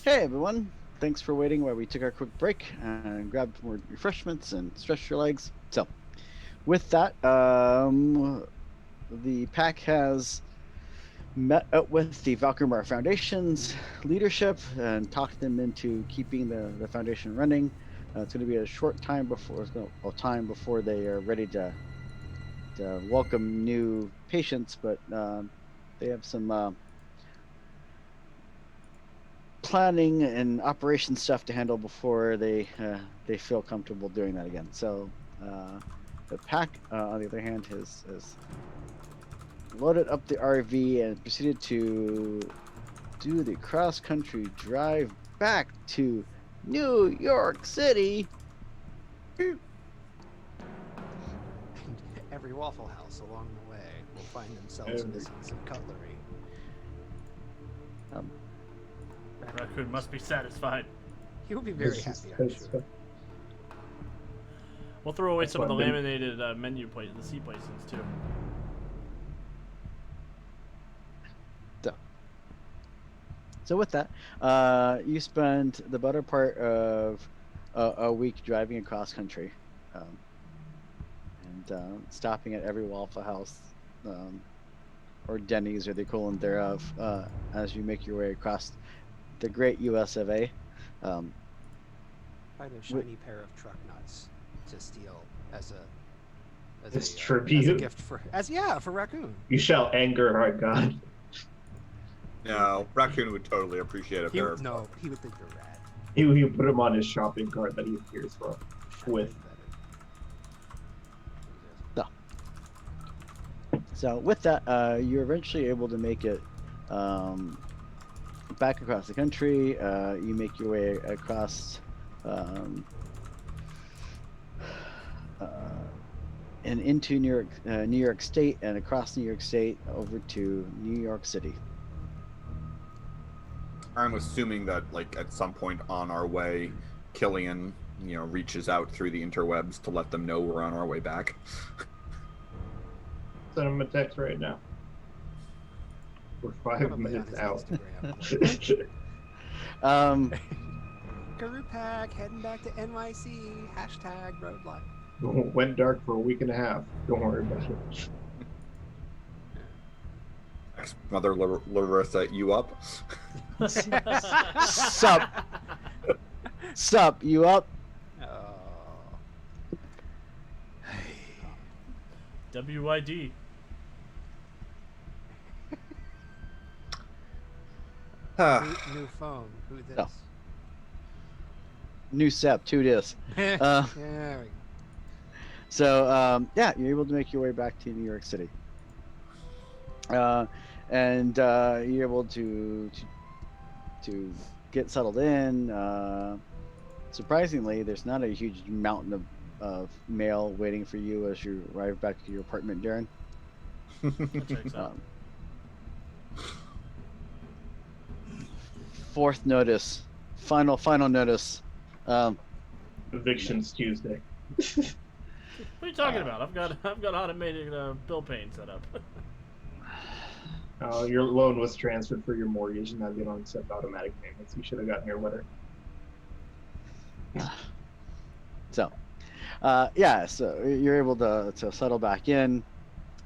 Hey everyone, thanks for waiting while we took our quick break and grabbed more refreshments and stretched your legs. So, with that, the pack has met up with the Valkymar Foundation's leadership and talked them into keeping the foundation running. It's going to be a short time before they are ready to welcome new patients, but they have some planning and operation stuff to handle before they feel comfortable doing that again. So the pack, on the other hand, has loaded up the RV and proceeded to do the cross country drive back to New York City. And every Waffle House along the way will find themselves missing some cutlery. Raccoon must be satisfied. He will be very happy, I'm sure. We'll throw away some of the why I've been- laminated menu plate, the seat placings too. So with that, you spend the better part of a week driving across country, and stopping at every Waffle House, or Denny's, or the equivalent thereof, as you make your way across the great U.S. of A. Find a shiny pair of truck nuts to steal as As a tribute. gift for Raccoon. You shall anger our god. No, Raccoon would totally appreciate a He pair would of no, he would think you're rad. He put him on his shopping cart that he appears from. With. So with that, you're eventually able to make it back across the country. You make your way across and into New York State, and across New York State over to New York City. I'm assuming that, like, at some point on our way, Killian, reaches out through the interwebs to let them know we're on our way back. Send him a text right now. We're 5 Probably on minutes his out. Guru Pack heading back to NYC. # road life. Went dark for a week and a half. Don't worry about it. Mother Larissa, you up? Sup, you up? Oh. WID. New phone. Who this? No. New SEP, 2 disc. There we go. So you're able to make your way back to New York City, and you're able to get settled in. Surprisingly, there's not a huge mountain of mail waiting for you as you arrive back to your apartment, Darren. That checks out. Fourth notice, final notice. Evictions Tuesday. What are you talking about? I've got automated bill paying set up. Your loan was transferred for your mortgage, and now they don't accept automatic payments. You should have gotten your letter. So, so you're able to settle back in,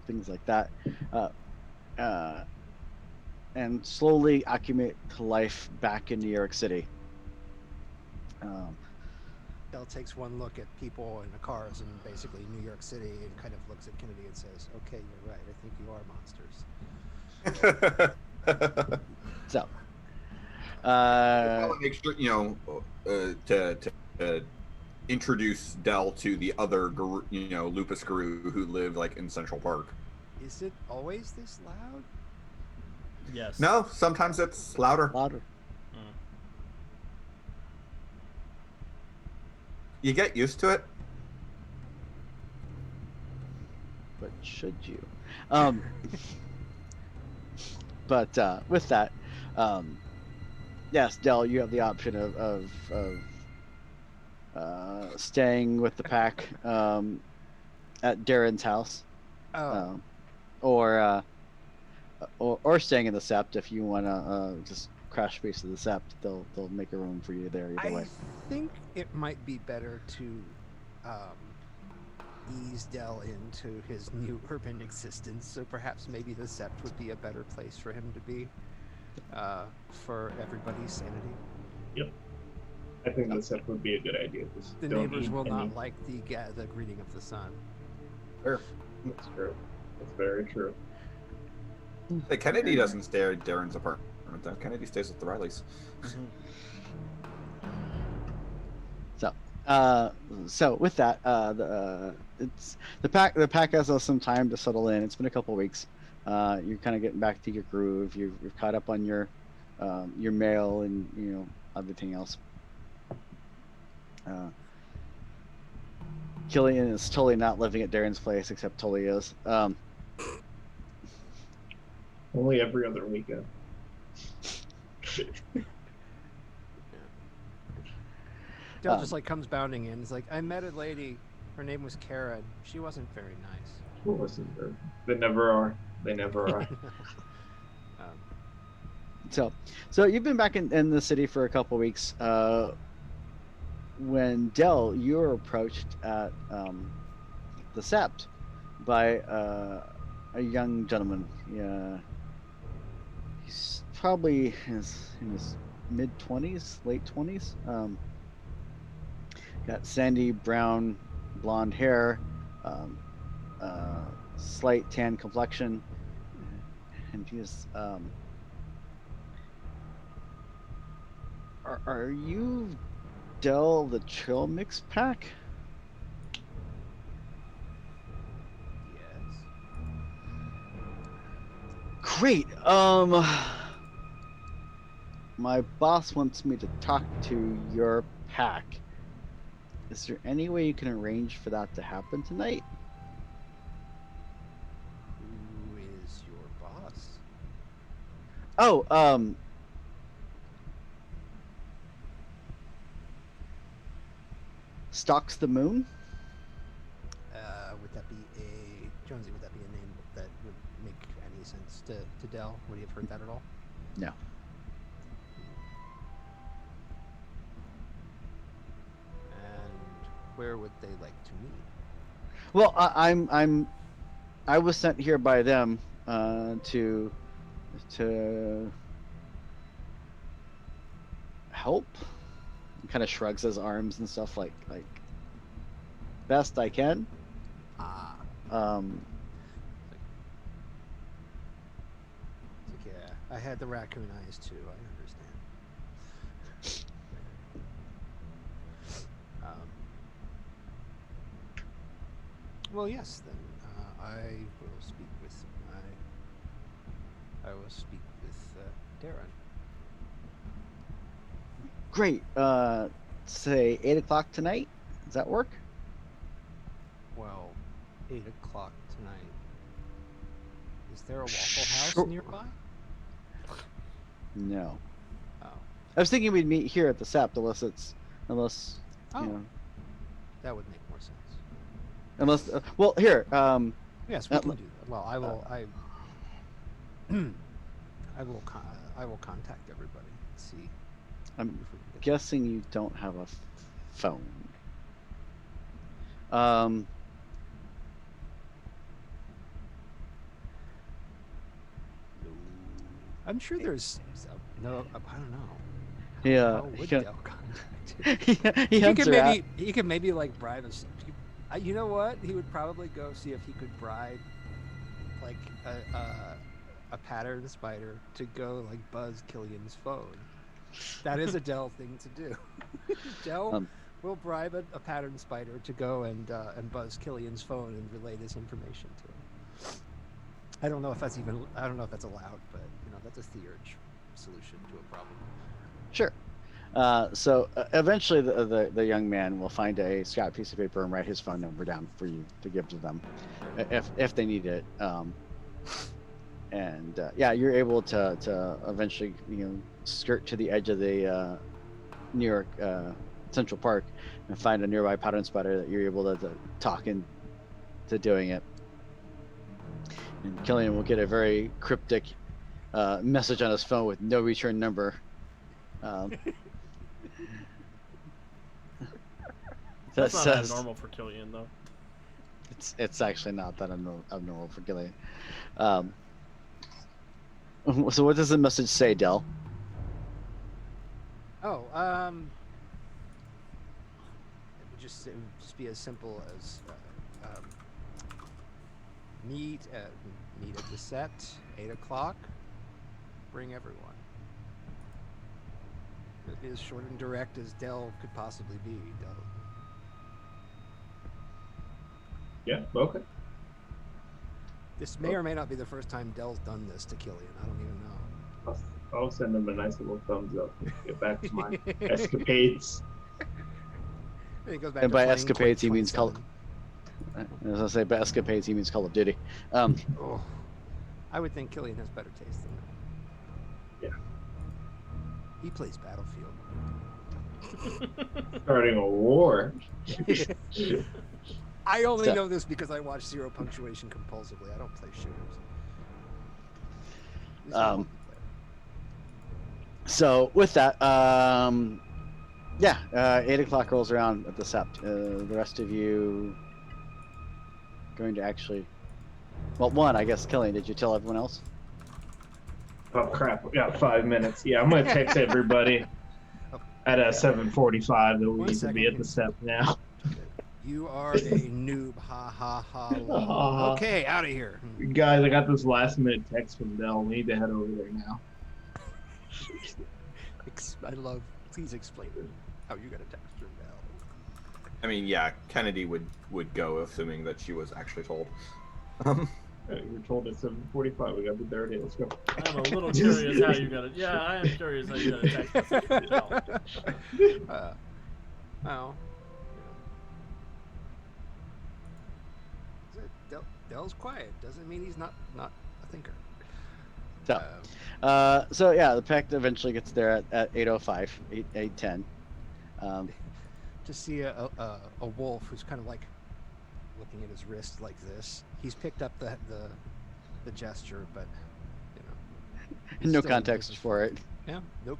things like that, and slowly acclimate to life back in New York City. Dell takes one look at people in the cars in basically New York City and kind of looks at Kennedy and says, "Okay, you're right. I think you are monsters." So, I'll make sure, to introduce Dell to the other, Lupus Guru who live, like, in Central Park. Is it always this loud? Yes. No, sometimes it's louder. louder. You get used to it. But should you? But with that, yes, Dell, you have the option of staying with the pack at Darren's house, or staying in the Sept if you want to just crash base of the Sept, they'll make a room for you there either way. I think it might be better to ease Dell into his new urban existence. So perhaps maybe the Sept would be a better place for him to be, for everybody's sanity. Yep. I think the set would be a good idea. Just The don't neighbors eat will any- not like the greeting of the sun. Sure. That's true. That's very true. Hey, Kennedy doesn't stay at Darren's apartment though. Kennedy stays with the Rileys. So with that, the pack has some time to settle in. It's been a couple weeks. You're kind of getting back to your groove. You've caught up on your mail and everything else. Killian is totally not living at Darren's place, except Tully is. Only every other weekend. Dell just like comes bounding in. He's like, I met a lady. Her name was Karen. She wasn't very nice. Who wasn't there? They never are. They never are. So you've been back in the city for a couple weeks. When Dell, you were approached at the Sept by a young gentleman. He's probably in his mid-20s, late 20s. Got sandy brown blonde hair, slight tan complexion, and he's are you Dell the Trail Mix Pack? Yes. Great. My boss wants me to talk to your pack. Is there any way you can arrange for that to happen tonight? Who is your boss? Oh, Stalks the Moon? Would that be Jonesy, would that be a name that would make any sense to Dell? Would you have heard that at all? No. And where would they like to meet? Well, I was sent here by them to help. He kind of shrugs his arms and stuff like best I can. Ah. Um, It's like, yeah, I had the raccoon eyes too. I understand. Well, yes. Then I will speak with Darren. Great. Say 8 o'clock tonight. Does that work? Well, 8 o'clock tonight. Is there a Waffle House Sure. nearby? No. Oh. I was thinking we'd meet here at the Sept, unless Oh. you know, That would make more sense. unless well here. Yes, we Uh, can do that. Well, I will. I will contact everybody and see I'm if we can get guessing you don't have a phone. I'm sure there's no. I don't know. Yeah. How would he Dell contact you? he hunts her out. He could maybe like bribe us. You know what? He would probably go see if he could bribe like a pattern spider to go like buzz Killian's phone. That is a Dell thing to do. Dell will bribe a pattern spider to go and buzz Killian's phone and relay this information to him. I don't know if that's allowed, but that's a theurge solution to a problem. Sure. So eventually the young man will find a scrap piece of paper and write his phone number down for you to give to them if they need it. And you're able to eventually skirt to the edge of the New York Central Park and find a nearby pattern spider that you're able to talk into doing it. And Killian will get a very cryptic message on his phone with no return number Um, That's that not says abnormal for Killian, though. it's actually not that abnormal for Gillian. So what does the message say, Dell? Oh, it would just be as simple as meet at the set, 8 o'clock. Bring everyone. As short and direct as Dell could possibly be. Dell. Yeah. Okay. This may or may not be the first time Dell's done this to Killian. I don't even know. I'll send him a nice little thumbs up. Get back to my escapades. And he goes back And to by playing escapades, he means Call. As I say, by escapades, he means Call of Duty. Oh, I would think Killian has better taste than that. Yeah. He plays Battlefield. Starting a war. I only So- know this because I watch Zero Punctuation compulsively. I don't play shooters. This is Um, multiplayer. So with that, 8 o'clock rolls around at the sept. The rest of you going to actually, well, one, I guess, Killian, did you tell everyone else? Oh crap! We got 5 minutes. Yeah, I'm gonna text everybody at 7:45 that we 1 need to be second. at the step now. You are a noob. Ha ha ha. lol. Okay, out of here. Guys, I got this last minute text from Dell. We need to head over there now. I love. Please explain how you got a text from Dell. I mean, yeah, Kennedy would go, assuming that she was actually told. You were told at 7:45. We got to be there. Let's go. I'm a little curious how you got it. Yeah, I am curious how you got a text message from Dell. Well, Dell's quiet. Doesn't mean he's not a thinker. So, the pact eventually gets there at 8:05, 8:10. To see a wolf who's kind of like looking at his wrist like this. He's picked up the gesture, but he's No still context invisible. for it. Yeah. Nope.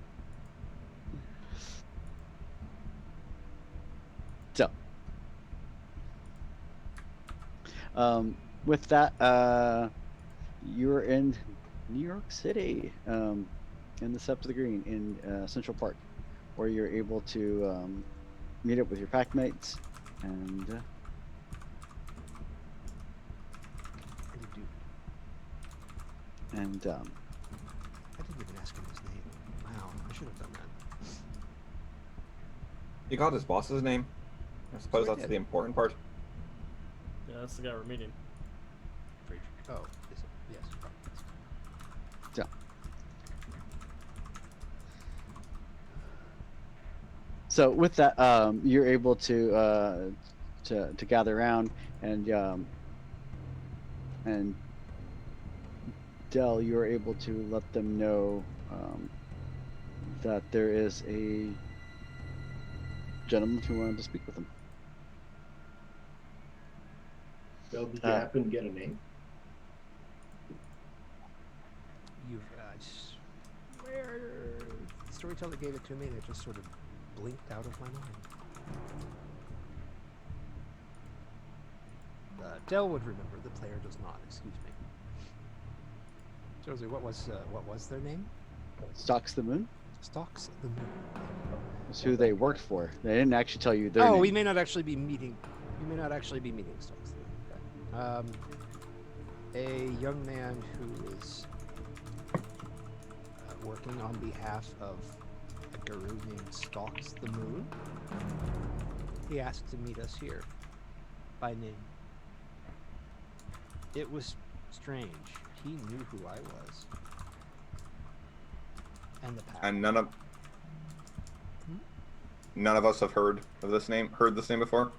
So, with that, you're in New York City, in the Sept of the Green in Central Park, where you're able to meet up with your pack mates and I didn't even ask him his name. Wow, I should have done that. You got his boss's name? I suppose So I that's did. the important part. Yeah, that's the guy we're meeting. Oh, is it? Yes. so. So with that, you're able to gather around and Dell, you're able to let them know that there is a gentleman who wanted to speak with them. Dell, did you happen to get a name? You swear the storyteller gave it to me and it just sort of blinked out of my mind. Dell would remember. The player does not. Excuse me. Josie, what was their name? Stalks the Moon Stalks the Moon. is who they worked for. They didn't actually tell you their Oh, name. we may not actually be meeting. We may not actually be meeting Stalks the Moon. Okay. A young man who is working on behalf of a guru named Stalks the Moon. He asked to meet us here by name. It was strange. He knew who I was. And the pack. And none of us have heard this name before.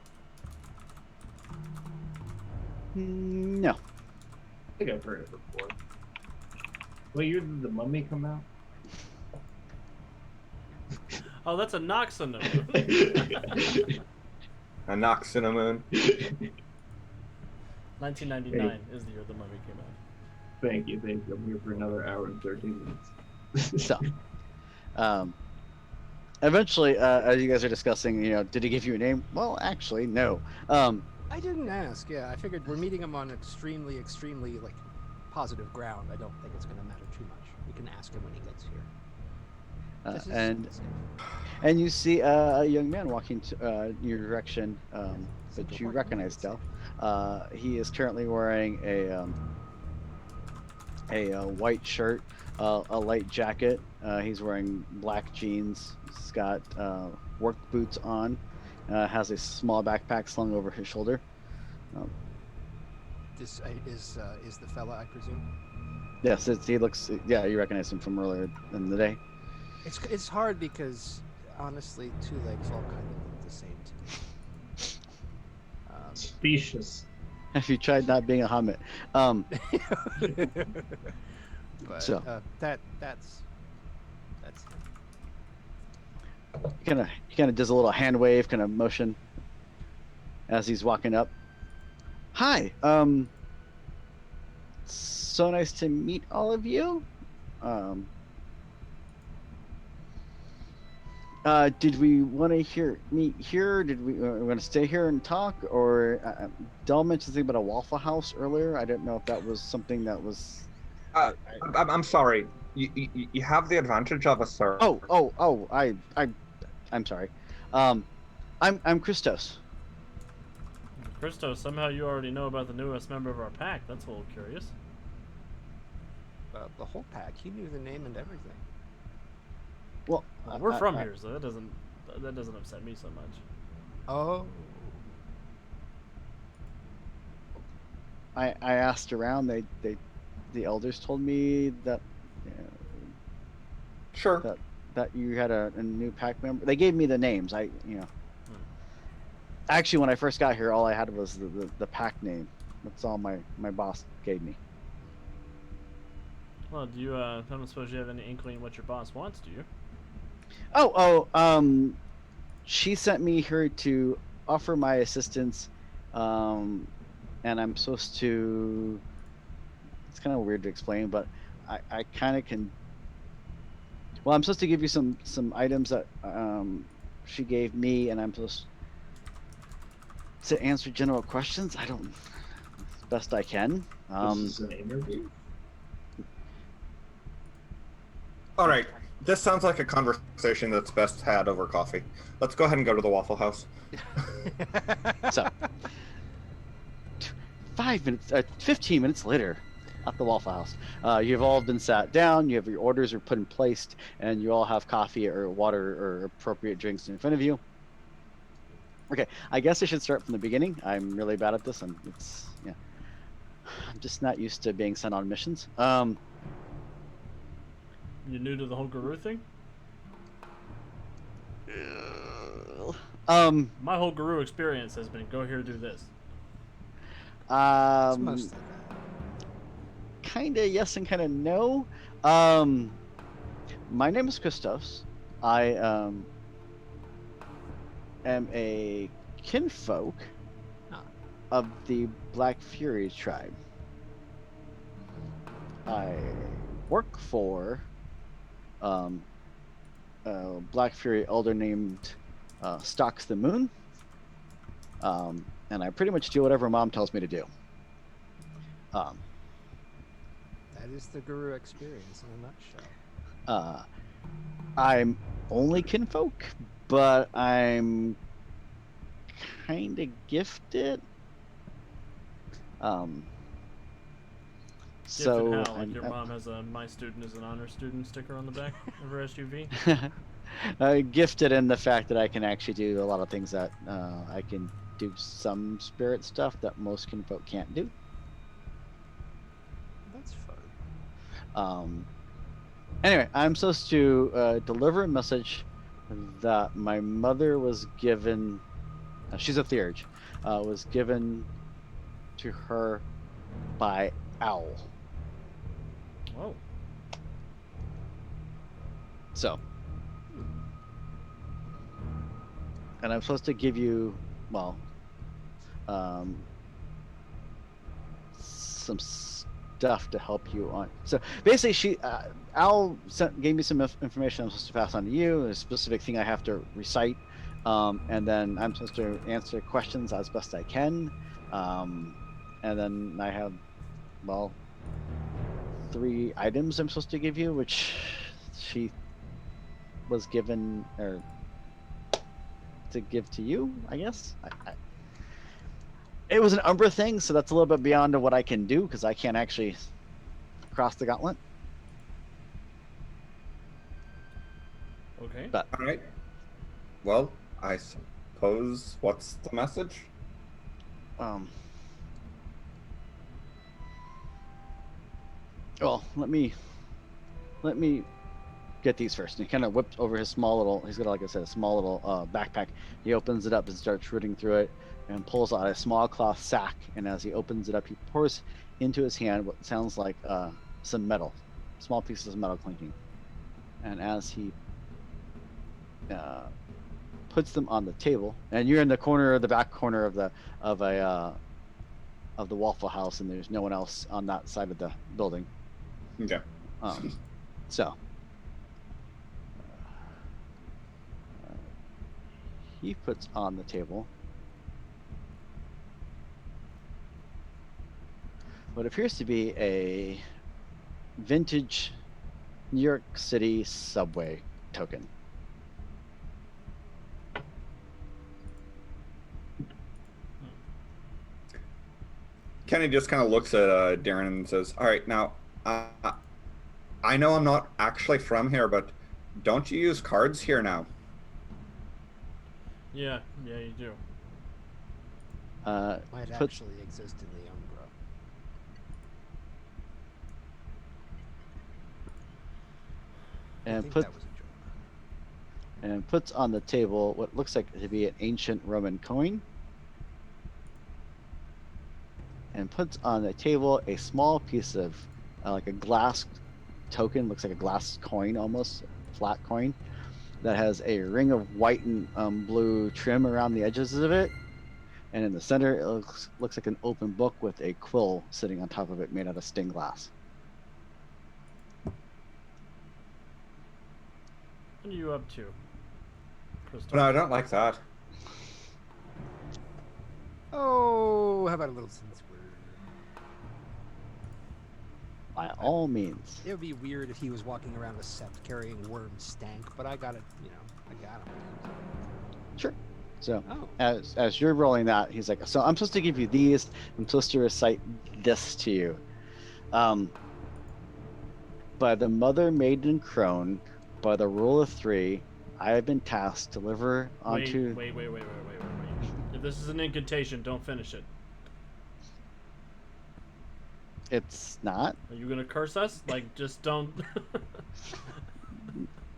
No. I think I've heard it before. What year did the Mummy come out? Oh, that's a Noxanoon. A Noxinamoon. 1999 is the year the Mummy came out. Thank you. I'm here for another hour and 13 minutes. So, Eventually, as you guys are discussing, did he give you a name? Well, actually, no. I didn't ask. Yeah, I figured we're meeting him on extremely, extremely like positive ground. I don't think it's going to matter too much. We can ask him when he gets here. This is and you see a young man walking your direction that you recognize, Del. He is currently wearing a white shirt, a light jacket. He's wearing black jeans. He's got work boots on. Has a small backpack slung over his shoulder. This is the fella, I presume. Yes, he looks. Yeah, you recognize him from earlier in the day. It's hard because honestly, two legs all kind of look the same to me. Specious. Have you tried not being a hummet? But So. that's He kind of does a little hand wave, kind of motion as he's walking up. Hi. So nice to meet all of you. Did we want to meet here? Did we want to stay here and talk? Or Del mentioned something about a Waffle House earlier. I didn't know if that was something that was. I'm sorry. You have the advantage of us, sir. I'm sorry. I'm Christos. Christos, somehow you already know about the newest member of our pack. That's a little curious. the whole pack. He knew the name and everything. Well, We're from here, so that doesn't upset me so much. Oh. I asked around. The elders told me that. Sure. That you had a new pack member. They gave me the names. Actually, when I first got here, all I had was the pack name. That's all my boss gave me. Well, do you? I don't suppose you have any inkling what your boss wants, do you? She sent me here to offer my assistance, and I'm supposed to. It's kind of weird to explain, but I kind of can. Well, I'm supposed to give you some items that she gave me, and I'm supposed to answer general questions. I don't, as best I can. This is an interview. All right. This sounds like a conversation that's best had over coffee. Let's go ahead and go to the Waffle House. So, 15 minutes later, at the Waffle House, you've all been sat down. You have your orders are put in place, and you all have coffee or water or appropriate drinks in front of you. Okay, I guess I should start from the beginning. I'm really bad at this, and I'm just not used to being sent on missions. You new to the whole guru thing? My whole guru experience has been go here, do this. It's mostly that. Kinda yes and kinda no. My name is Christos. I am a kinfolk of the Black Fury tribe. I work for Black Fury elder named Stalks the Moon, and I pretty much do whatever Mom tells me to do. That is the guru experience in a nutshell. I'm only kinfolk, but I'm kind of gifted. So how? Like your mom has a "My student is an honor student" sticker on the back of her SUV. Gifted in the fact that I can actually do a lot of things that I can do some spirit stuff that most kinfolk can't do. That's fun. Anyway, I'm supposed to deliver a message that my mother was given. She's a theurge. Was given to her by Owl. Oh. So, and I'm supposed to give you, some stuff to help you on. So basically, Al gave me some information I'm supposed to pass on to you. A specific thing I have to recite, and then I'm supposed to answer questions as best I can. And then I have, well, 3 items I'm supposed to give you, which she was given or to give to you, I guess. It was an Umbra thing, so that's a little bit beyond what I can do because I can't actually cross the gauntlet. Okay. But All right. Well, I suppose what's the message? Well, let me get these first. And he kind of whips over his small little. He's got, like I said, a small little backpack. He opens it up and starts rooting through it, and pulls out a small cloth sack. And as he opens it up, he pours into his hand what sounds like some metal, small pieces of metal clinking. And as he puts them on the table, and you're in the corner, the back corner of the Waffle House, and there's no one else on that side of the building. Okay. So he puts on the table what appears to be a vintage New York City subway token. Kenny just kind of looks at Darren and says, "All right, now, I know I'm not actually from here, but don't you use cards here now?" Yeah, you do. Might actually exist in the Umbra. I think that was a joke. And puts on the table what looks like to be an ancient Roman coin. And puts on the table a small piece of like a glass token, looks like a glass coin, almost flat coin, that has a ring of white and blue trim around the edges of it. And in the center, it looks like an open book with a quill sitting on top of it made out of stained glass. What are you up to, Crystal? No, I don't like that. Oh, how about a little sense word? By all means. It would be weird if he was walking around a sept carrying worm stank, but I got it, I got him. Sure. So Oh. as you're rolling that, he's like, so I'm supposed to give you these. I'm supposed to recite this to you. By the mother maiden crone, by the rule of 3, I have been tasked to deliver onto. Wait. If this is an incantation, don't finish it. It's not. Are you gonna curse us? Like, just don't.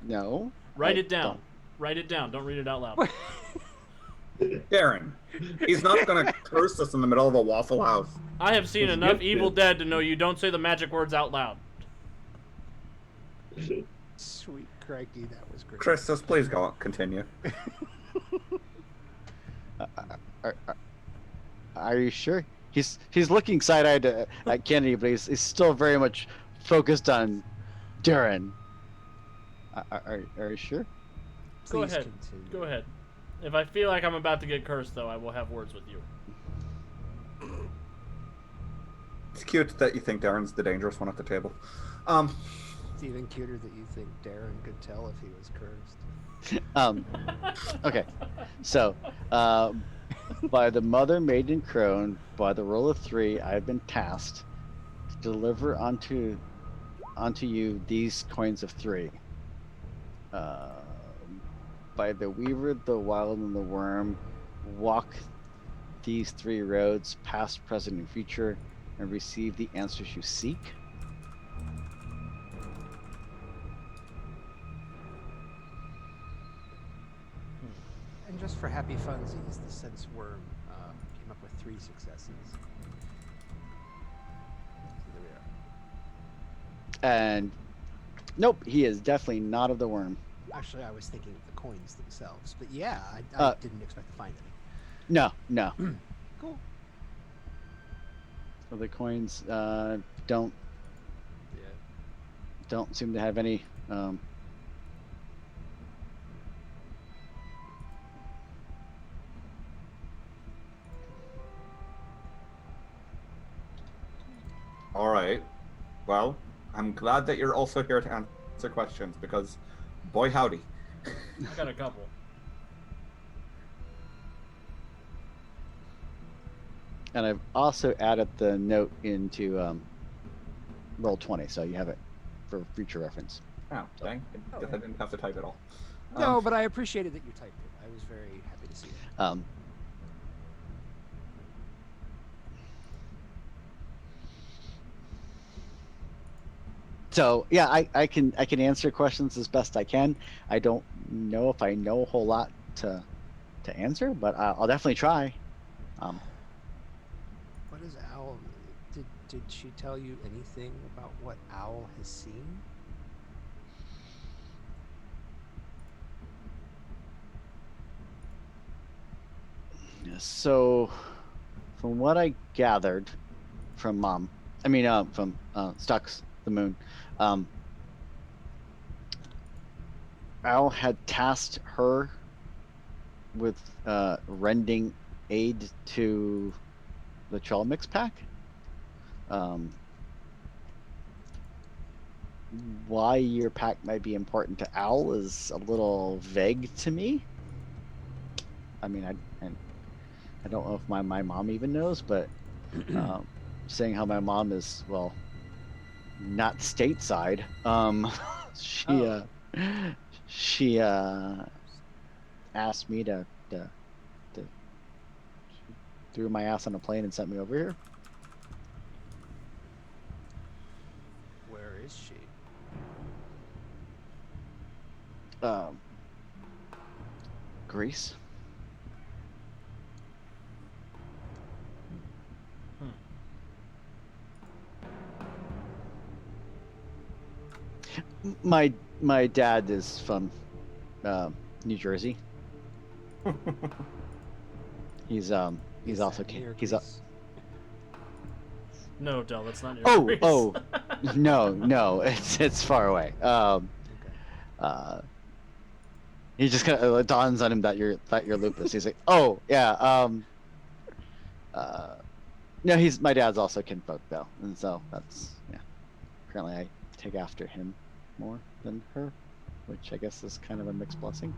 No. Write I it down. don't. Write it down. Don't read it out loud. Darren, he's not gonna curse us in the middle of a Waffle House. I have seen It's enough good, Evil dude. Dead to know you don't say the magic words out loud. Sweet crikey, that was great. Chris says, "Please go on, continue." Are you sure? He's looking side-eyed at Kennedy, but he's still very much focused on Darren. Are you sure? Go Please ahead. continue. Go ahead. If I feel like I'm about to get cursed, though, I will have words with you. It's cute that you think Darren's the dangerous one at the table. It's even cuter that you think Darren could tell if he was cursed. Okay. So, by the mother maiden crone, by the rule of 3, I've been tasked to deliver onto you these coins of 3. By the weaver, the wild, and the worm, walk these 3 roads, past, present, and future, and receive the answers you seek. And just for happy funsies, the sense worm came up with 3 successes. So there we are. And nope, he is definitely not of the worm. Actually, I was thinking of the coins themselves, but yeah, I didn't expect to find any. No. Cool. of the coins don't Yeah. don't seem to have any. All right. Well, I'm glad that you're also here to answer questions because, boy howdy. I got a couple. And I've also added the note into Roll20, so you have it for future reference. Oh, dang. I guess I didn't have to type it all. No, but I appreciated that you typed it. I was very happy to see it. So yeah, I can answer questions as best I can. I don't know if I know a whole lot to answer, but I'll definitely try. What is Owl? Did she tell you anything about what Owl has seen? So, from what I gathered from Mom, from Stux the Moon, Al had tasked her with rending aid to the Troll Mix Pack. Why your pack might be important to Owl is a little vague to me. I mean, I don't know if my mom even knows, but saying how my mom is, well, not stateside, she asked me to threw my ass on a plane and sent me over here. Where is she? Greece. My dad is from New Jersey. He's also he's No, Del, that's not your oh no, it's far away. He just kind of dawns on him that you're lupus. He's like, oh yeah, no, my dad's also kinfolk though, and so that's Currently, I take after him more than her, which I guess is kind of a mixed blessing.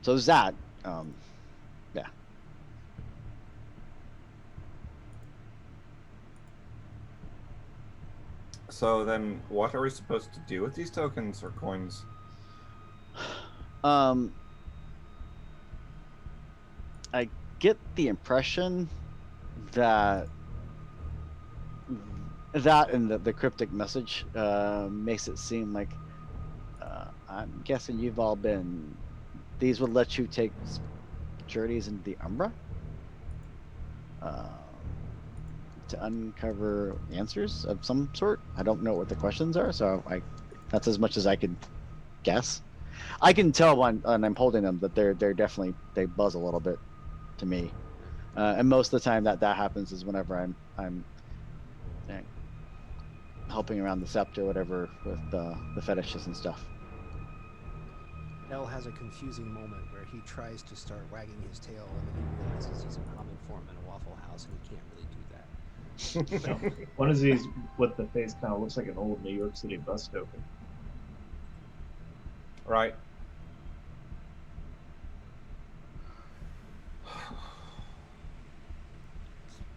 So there's that. Yeah. So then, what are we supposed to do with these tokens or coins? I get the impression that and the cryptic message makes it seem like I'm guessing you've all been. These would let you take journeys into the Umbra to uncover answers of some sort. I don't know what the questions are, so that's as much as I can guess. I can tell when I'm holding them that they're definitely, they buzz a little bit to me, and most of the time that happens is whenever I'm helping around the scepter, whatever, with the fetishes and stuff. Nell has a confusing moment where he tries to start wagging his tail and then he realizes he's a common form in a Waffle House and he can't really do that. One of these with the face kind of looks like an old New York City bus token. Right.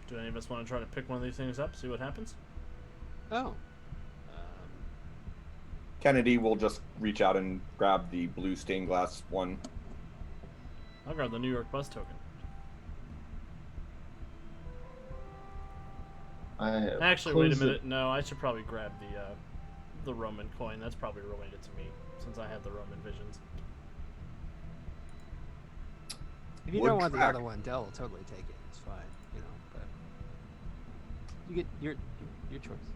Do any of us want to try to pick one of these things up, see what happens? Oh. Kennedy will just reach out and grab the blue stained glass one. I'll grab the New York bus token. Actually, wait a minute. No, I should probably grab the Roman coin. That's probably related to me, since I have the Roman visions. If you don't want the other one, Dell will totally take it. It's fine, but you get your choice.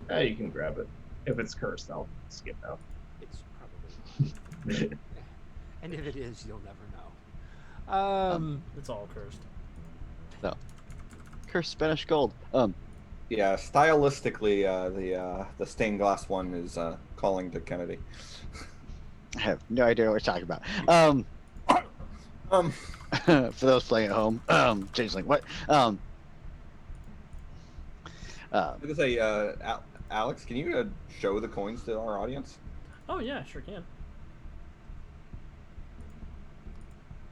Yeah, you can grab it. If it's cursed, I'll skip out. It's probably And if it is, you'll never know. It's all cursed. So, cursed Spanish gold. Yeah, stylistically, the stained glass one is calling to Kennedy. I have no idea what we're talking about. Um, For those playing at home, changeling. What? I was gonna say, Alex, can you show the coins to our audience? Oh yeah, sure can.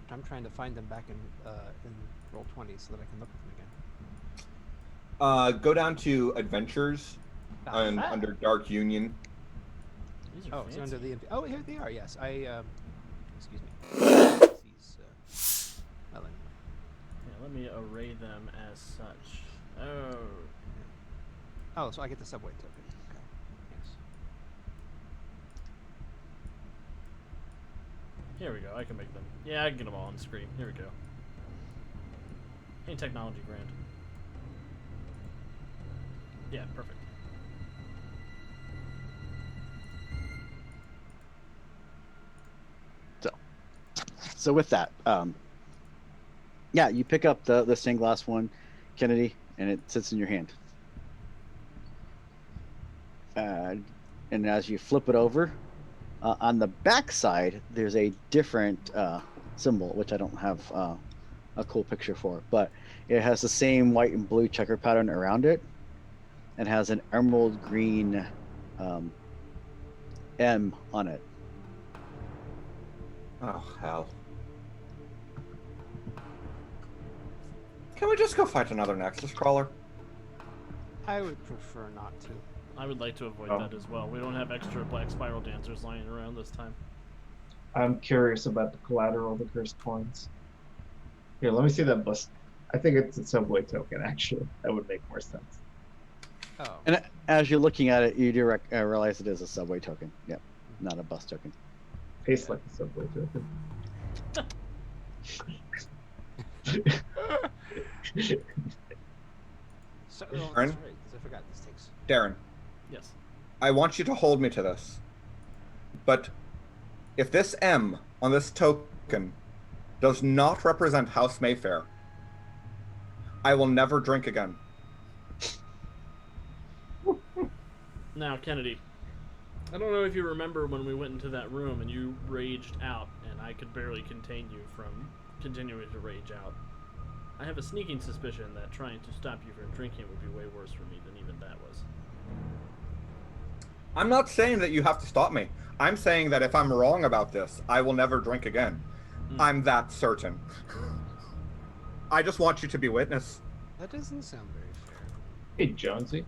I'm trying to find them back in Roll20 so that I can look at them again. Go down to Adventures and Ah. under Dark Union. These are Oh, it's fancy. under the. Oh, here they are. Yes, excuse me. These. Well, anyway. Yeah, let me array them as such. Oh. Oh, so I get the subway token. Okay. Yes. Here we go. I can make them. Yeah, I can get them all on the screen. Here we go. Ain't technology grand. Yeah, perfect. So with that, yeah, you pick up the stained glass one, Kennedy, and it sits in your hand. And as you flip it over, on the back side, there's a different symbol, which I don't have a cool picture for, but it has the same white and blue checker pattern around it, and has an emerald green M on it. Oh hell! Can we just go fight another Nexus crawler? I would prefer not to. I would like to avoid Oh. that as well. We don't have extra black spiral dancers lying around this time. I'm curious about the collateral, the cursed coins. Here, let me see that bust. I think it's a subway token, actually. That would make more sense. Oh. And as you're looking at it, you do realize it is a subway token. Yep, not a bus token. Tastes like a subway token. So, oh, that's Aaron? right, 'cause I forgot this takes. Darren, Yes. I want you to hold me to this. But if this M on this token does not represent House Mayfair, I will never drink again. Now, Kennedy, I don't know if you remember when we went into that room and you raged out, and I could barely contain you from continuing to rage out. I have a sneaking suspicion that trying to stop you from drinking would be way worse for me than even that was. I'm not saying that you have to stop me. I'm saying that if I'm wrong about this, I will never drink again. I'm that certain. I just want you to be witness. That doesn't sound very fair. Hey, Jonesy,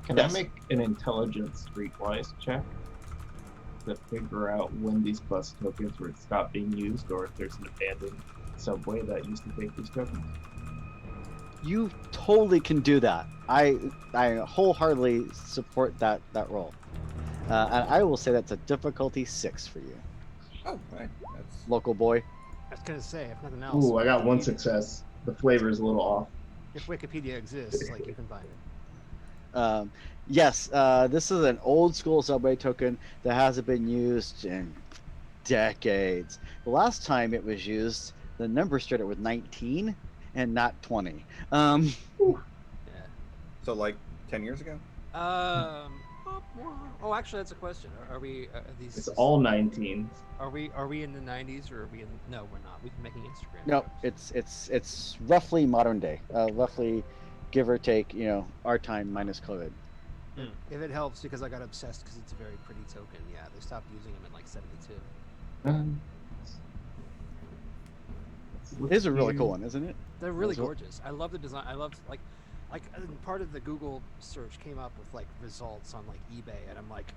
can Yes. I make an intelligence streetwise check to figure out when these bus tokens were stopped being used, or if there's an abandoned subway that used to take these tokens? You totally can do that. I wholeheartedly support that roll. And I will say that's a difficulty 6 for you, Oh, right. That's... local boy. I was gonna say, if nothing else. Ooh, I got one Wikipedia- success. The flavor's a little off. If Wikipedia exists, like you can find it. Yes, this is an old school subway token that hasn't been used in decades. The last time it was used, the number started with 19 and not 20. Yeah. So, like, 10 years ago? Oh, actually, that's a question. Are we these? It's all 19. Are we in the 90s or are we in? No, we're not. We've been making Instagram. No, jokes. it's roughly modern day, roughly give or take, our time minus COVID. If it helps, because I got obsessed because it's a very pretty token. Yeah, they stopped using them in like '72. It is a really cool one, isn't it? They're really Those are- gorgeous. I love the design. I love part of the Google search came up with like results on like eBay, and I'm like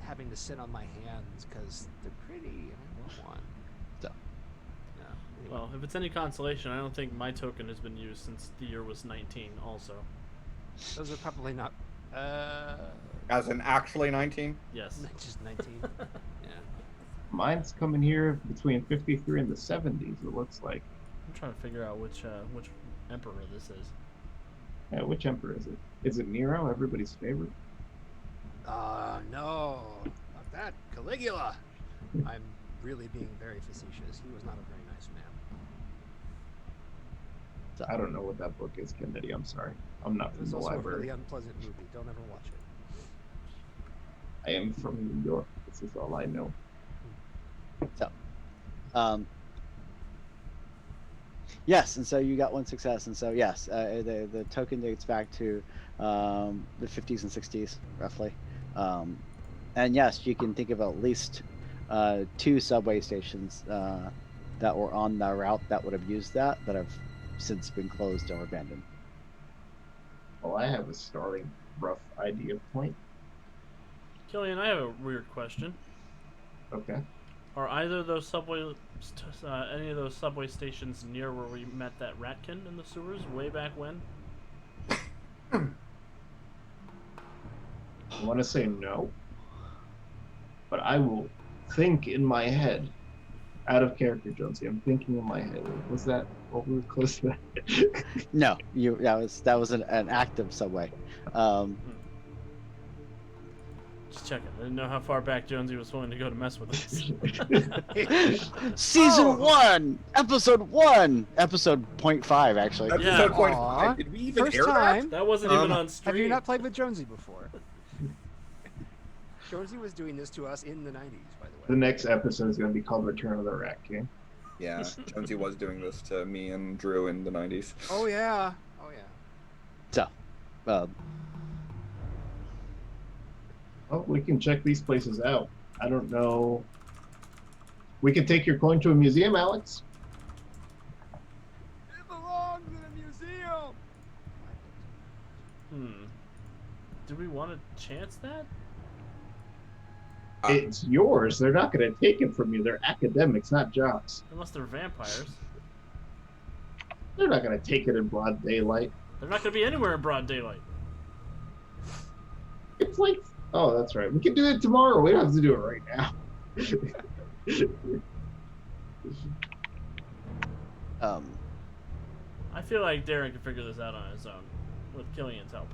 having to sit on my hands because they're pretty and I want one. So. Yeah. Anyway. Well, if it's any consolation, I don't think my token has been used since the year was 19 also. Those are probably not. As in actually 19? Yes. Just 19. Yeah. Mine's coming here between 53 and the 70s, it looks like. I'm trying to figure out which emperor this is. Yeah, which emperor is it? Is it Nero, everybody's favorite? No, not that. Caligula. I'm really being very facetious. He was not a very nice man. I don't know what that book is, Kennedy. I'm sorry. I'm not It from was the also a library. really unpleasant movie. Don't ever watch it. I am from New York. This is all I know. So, yes, and so you got one success, and so yes, the token dates back to the 50s and 60s, roughly. And yes, you can think of at least 2 subway stations that were on the route that would have used that have since been closed or abandoned. Well, I have a starting rough idea point. Killian, I have a weird question. Okay. Are either of those any of those subway stations near where we met that ratkin in the sewers way back when? I want to say no, but I will think in my head, out of character, Jonesy. I'm thinking in my head. Was that what we were close to? That? No, that was an active subway. Just checking. I didn't know how far back Jonesy was willing to go to mess with us. Season 1, episode 1, episode 0.5, actually. Yeah. Episode point Aw. 5. Did we even First air time. That wasn't even on Have stream. you not played with Jonesy before? Jonesy was doing this to us in the 90s, by the way. The next episode is going to be called Return of the Rat King. that? Yeah, Jonesy was doing this to me and Drew in the 90s. Oh yeah. Oh yeah. So, Well, we can check these places out. I don't know. We can take your coin to a museum, Alex. It belongs in a museum. Do we want to chance that? It's yours. They're not going to take it from you. They're academics, not jocks. Unless they're vampires. They're not going to take it in broad daylight. They're not going to be anywhere in broad daylight. It's like, oh, that's right. We can do it tomorrow. We don't have to do it right now. I feel like Darren can figure this out on his own with Killian's help.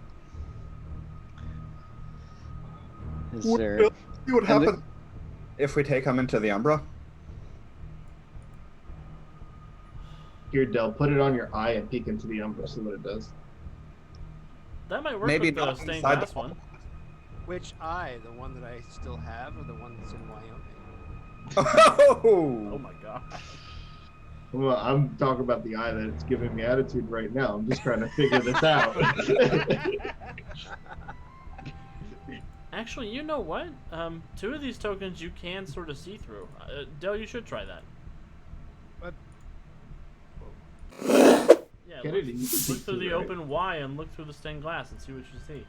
is What there? See what happens if we take him into the Umbra? Here, Del, put it on your eye and peek into the Umbra, see what it does. That might work Maybe with the not stained inside glass the one. Which eye? The one that I still have, or the one that's in Wyoming? Oh Oh! my god. Well, I'm talking about the eye that's giving me attitude right now. I'm just trying to figure this out. Actually, you know what? 2 of these tokens you can sort of see through. Del, you should try that. What? Yeah, Get look, it, you can look see through the through it. open Y and look through the stained glass and see what you see.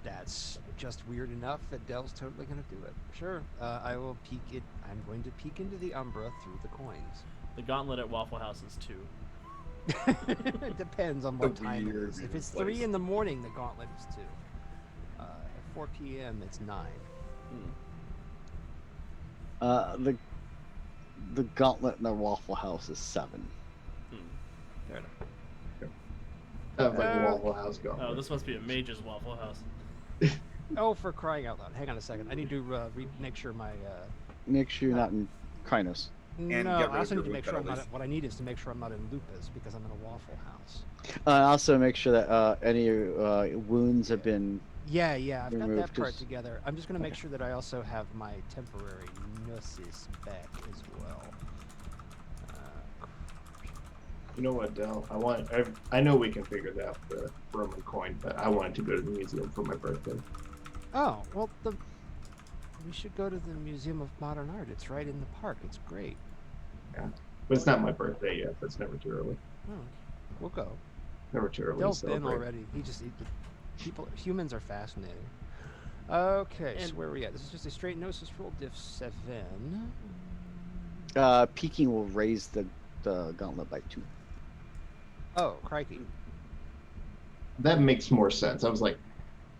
That's just weird enough that Dell's totally going to do it. Sure, I will peek it. I'm going to peek into the Umbra through the coins. The gauntlet at Waffle House is 2. It depends on what The time it weird is. If it's place. 3 in the morning, the gauntlet is 2. At 4 p.m., it's 9. The gauntlet in the Waffle House is 7. Fair enough. Sounds like a Waffle House going. Oh, this must be a mage's Waffle House. Oh, for crying out loud. Hang on a second. I need to make sure my... Make sure you're not in Krynos. no, get rid I of also your need to make sure loop I'm at not... least. What I need is to make sure I'm not in lupus, because I'm in a Waffle House. Also, make sure that any wounds have been. Yeah, I've got Remove, that part 'cause- together. I'm just going to make Okay. sure that I also have my temporary gnosis back as well. You know what, Del? I know we can figure out the Roman coin, but I wanted to go to the museum for my birthday. Oh, well, we should go to the Museum of Modern Art. It's right in the park. It's great. But it's not my birthday yet. But it's never too early. Oh, we'll go. Never too early. to Dell's been celebrate. already. Humans are fascinating. Okay, And- so where are we at? This is just a straight gnosis roll, diff 7. Peaking will raise the gauntlet by 2. Oh, crikey. That makes more sense. I was like,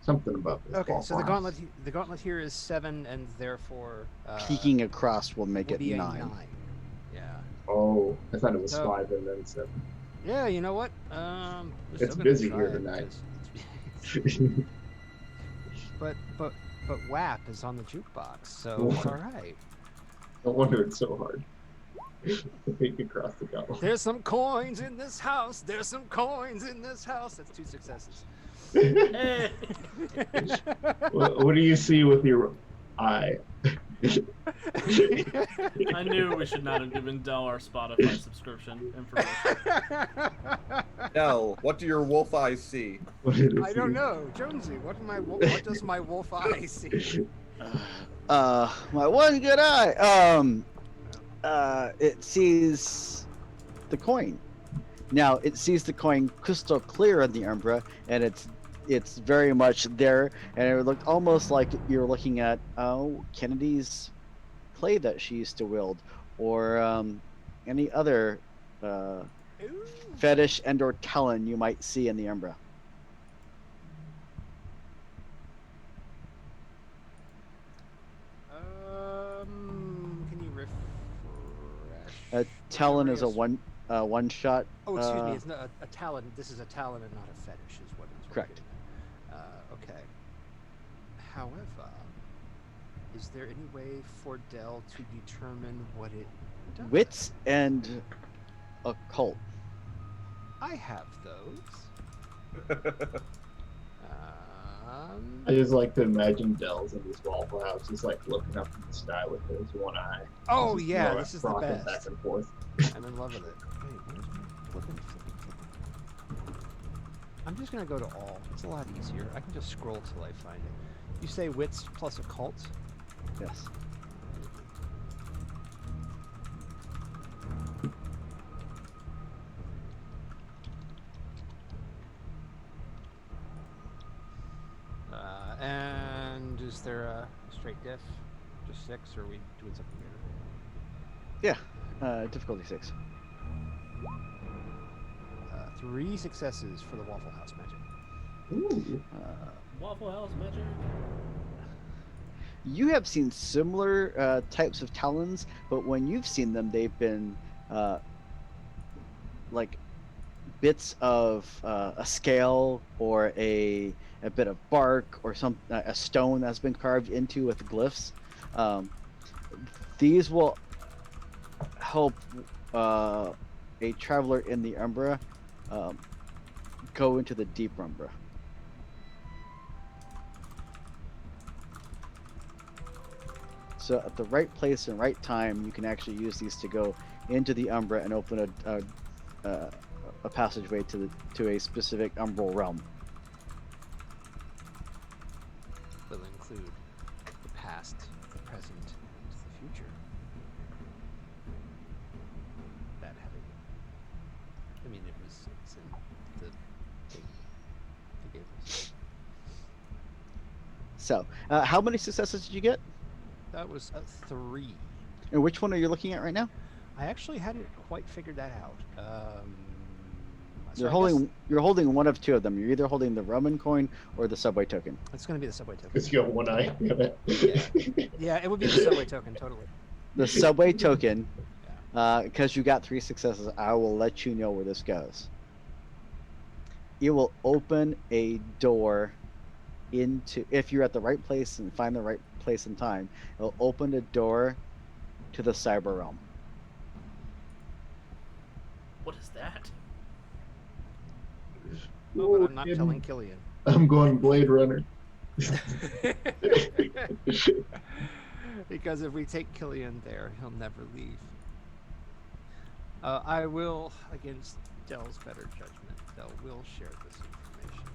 something about this. Okay, so the Waffle House. gauntlet here is 7, and therefore Peaking across will make will it be a 9. Yeah. Oh, I thought it was So- 5 and then 7. Yeah, you know what? It's busy here tonight. But But WAP is on the jukebox, so it's all right. No wonder it's so hard. To think across the gulf. There's some coins in this house. There's some coins in this house. That's 2 successes. Hey! What do you see with your eye? I knew we should not have given Dell our Spotify subscription information. Del, what do your wolf eyes see? What did it I don't see? know, Jonesy. What does my wolf eye see? My one good eye. It sees the coin. Now it sees the coin crystal clear in the Umbra, and it's very much there, and it looked almost like you're looking at Kennedy's clay that she used to wield, or any other Ooh. fetish and/or talon you might see in the Umbra. Can you refresh? Talon is a Memory one shot. Oh, excuse me. It's not a talon. This is a talon and not a fetish, is what it's Correct. Okay. However, is there any way for Dell to determine what it does? Wits and occult. I have those. I just like to imagine Dell's in this Waffle House, just like looking up in the sky with his one eye. Oh Just, yeah, you know, this is the rocking best. back and forth. I'm in love with it. Wait, where's my flipping? I'm just gonna go to all. It's a lot easier. I can just scroll till I find it. You say wits plus occult? Yes. And is there a straight diff? Just 6, or are we doing something weird? Yeah. Difficulty 6. 3 successes for the Waffle House magic. Ooh. Waffle House magic. You have seen similar types of talons, but when you've seen them, they've been like bits of a scale or a bit of bark or a stone that's been carved into with glyphs. These will help a traveler in the Umbra go into the deep Umbra. So at the right place and right time, you can actually use these to go into the Umbra and open a passageway to a specific umbral realm. Will include the past, the present, and the future. That having, I mean, it's in the thing they gave us. So, how many successes did you get? That was a 3. And which one are you looking at right now? I actually hadn't quite figured that out. So You're I holding guess you're holding one of two of them. You're either holding the Roman coin or the subway token. it's going to be the subway token. Because you have one eye. Yeah, it would be the subway token, totally. The subway token, because you got 3 successes, I will let you know where this goes. It will open a door into, if you're at the right place and find the right place and time, it'll open a door to the cyber realm. What is that? Oh, but I'm not telling Killian. I'm going Blade Runner. Because if we take Killian there, he'll never leave. I will, against Dell's better judgment, Dell will share this information.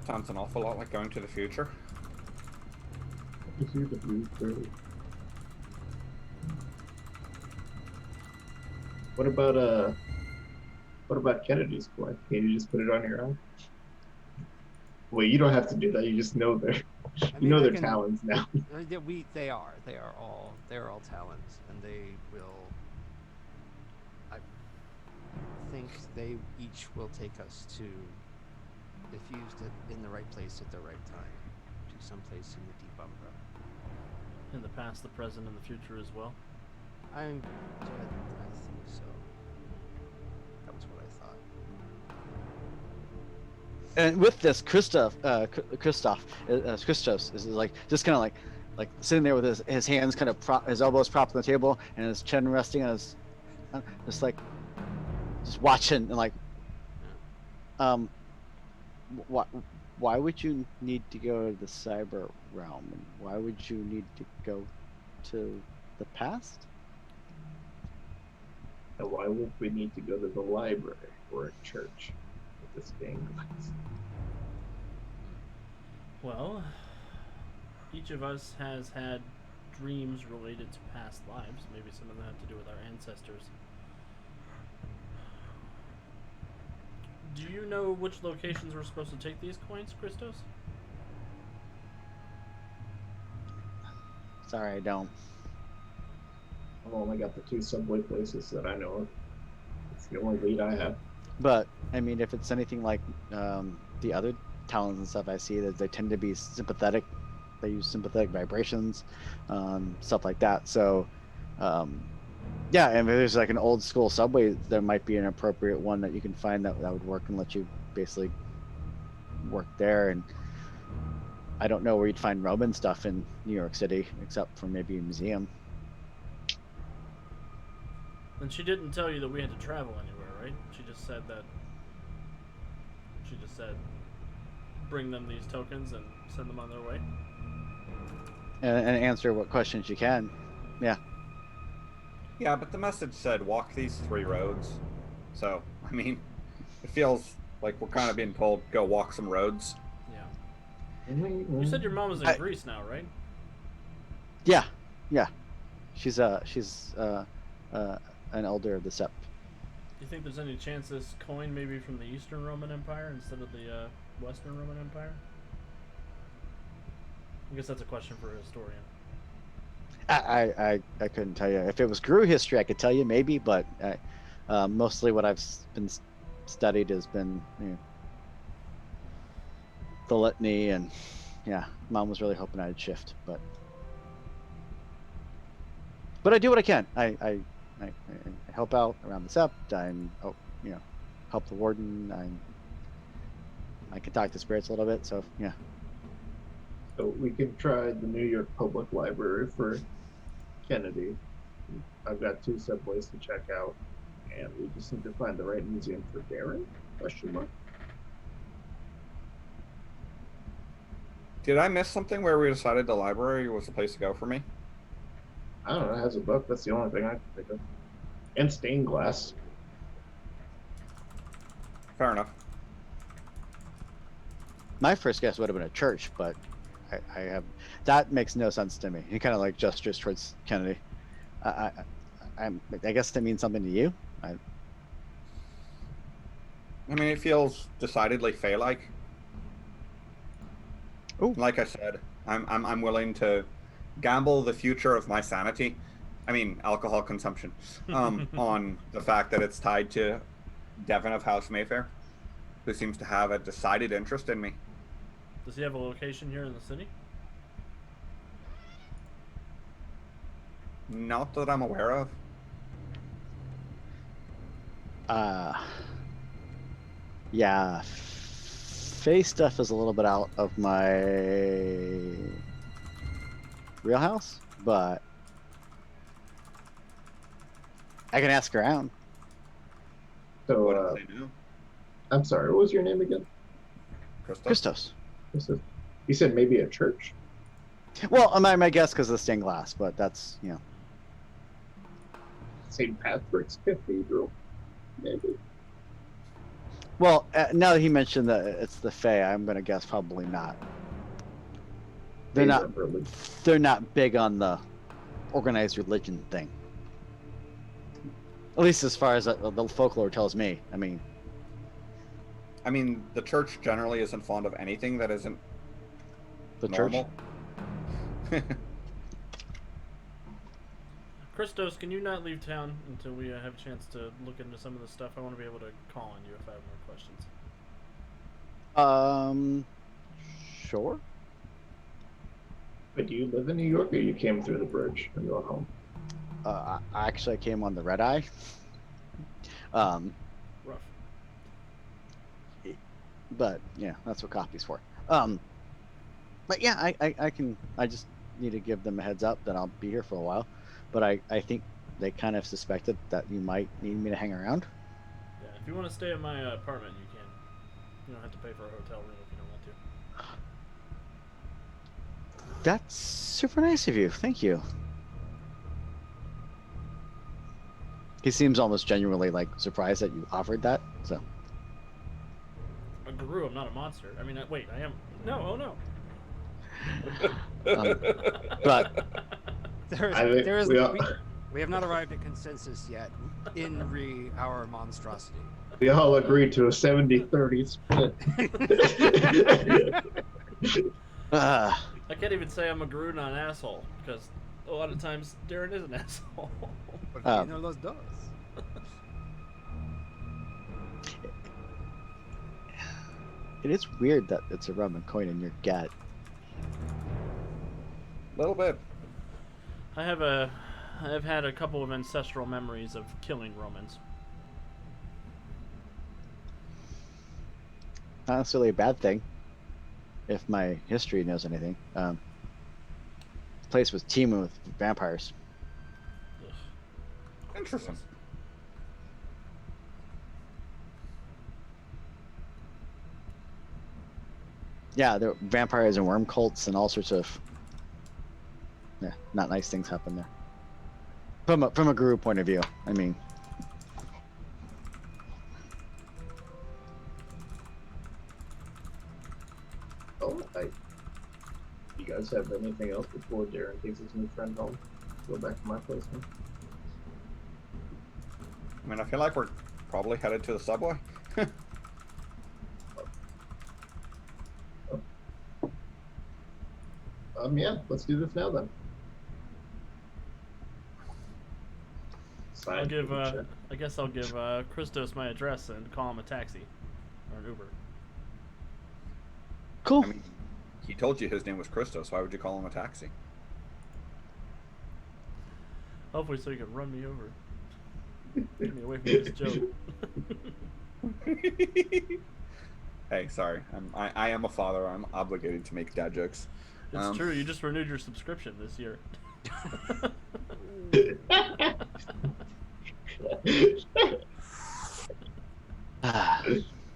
Sounds an awful lot like going to the future. You see the blue bird. What about Kennedy's play? Can you just put it on your eye? Wait, you don't have to do that. You just know their, you know their talons now. They are all talons, and they will. I think they each will take us to, if used in the right place at the right time, to someplace in the deep umbra. In the past, the present, and the future as well. I think so. That was what I thought. And with this, Christos is like just kind of like sitting there with his hands kind of his elbows propped on the table and his chin resting on his, just like just watching and like, um, what. Why would you need to go to the cyber realm? And why would you need to go to the past? And why would we need to go to the library or a church with this stained glass? Well, each of us has had dreams related to past lives. Maybe some of them have to do with our ancestors. Do you know which locations we're supposed to take these coins, Christos? Sorry, I don't. I've only got the 2 subway places that I know of. It's the only lead I have. But I mean, if it's anything like the other talents and stuff I see, that they tend to be sympathetic. They use sympathetic vibrations, stuff like that. So, yeah, and if there's like an old school subway, there might be an appropriate one that you can find that would work and let you basically work there. And I don't know where you'd find Roman stuff in New York City, except for maybe a museum. And she didn't tell you that we had to travel anywhere, right? She just said bring them these tokens and send them on their way. And answer what questions you can. Yeah. Yeah, but the message said walk these 3 roads. So, I mean, it feels like we're kind of being told go walk some roads. Yeah. You said your mom was in Greece now, right? Yeah. She's an elder of the Sept. Do you think there's any chance this coin may be from the Eastern Roman Empire instead of the Western Roman Empire? I guess that's a question for a historian. I couldn't tell you. If it was Gru history, I could tell you maybe, but mostly what I've been studied has been the litany, and yeah, Mom was really hoping I'd shift, but I do what I can. I help out around the Sept. I'm help the warden. I can talk to spirits a little bit, so yeah. So we could try the New York Public Library for Kennedy. I've got 2 subways to check out, and we just need to find the right museum for Darren? Question mark. Did I miss something where we decided the library was the place to go for me? I don't know. It has a book. That's the only thing I can think of. And stained glass. Fair enough. My first guess would have been a church, but I have that makes no sense to me. He kind of like gestures towards Kennedy. I guess that means something to you. I mean, it feels decidedly Fey-like. Ooh. Like I said, I'm willing to gamble the future of my sanity. I mean, alcohol consumption. On the fact that it's tied to Devon of House Mayfair, who seems to have a decided interest in me. Does he have a location here in the city? Not that I'm aware of. Yeah. Fae stuff is a little bit out of my wheelhouse, but I can ask around. So, What did they know? I'm sorry, what was your name again? Christos. You said maybe a church? Well, my guess because of the stained glass, but that's St. Patrick's Cathedral? Maybe. Well, now that he mentioned that it's the Fae, I'm gonna guess probably not. They're not. They're not big on the organized religion thing. At least as far as the folklore tells me. I mean, the church generally isn't fond of anything that isn't the normal. church. Christos, can you not leave town until we have a chance to look into some of the stuff? I want to be able to call on you if I have more questions. Sure. But do you live in New York, or you came through the bridge and you're home? I actually came on the red eye. Rough. but yeah, that's what coffee's for. But yeah, I can. I just need to give them a heads up that I'll be here for a while. But I think they kind of suspected that you might need me to hang around. Yeah, if you want to stay in my apartment, you can. You don't have to pay for a hotel room if you don't want to. That's super nice of you. Thank you. He seems almost genuinely like surprised that you offered that. So A guru, I'm not a monster. I mean, wait, I am. No, oh no. but We have not arrived at consensus yet in our monstrosity. We all agreed to a 70-30 split. uh, I can't even say I'm a guru, not an asshole, because a lot of times Darren is an asshole. You know los dos. it is weird that it's a Roman coin in your gut. A little bit. I've had a couple of ancestral memories of killing Romans. Not necessarily a bad thing, if my history knows anything. The place was teeming with vampires. Ugh. Interesting. Yeah, there were vampires and worm cults and all sorts of not nice things happen there. From a guru point of view, I mean. Oh, you guys have anything else before Darren takes his new friend home? Go back to my place now. I mean, I feel like we're probably headed to the subway. Yeah, let's do this now then. I'll give. I guess I'll give Christos my address and call him a taxi or an Uber. Cool. I mean, he told you his name was Christos. Why would you call him a taxi? Hopefully, so you can run me over. Get me away from this joke. Hey, sorry. I am a father. I'm obligated to make dad jokes. It's true. You just renewed your subscription this year.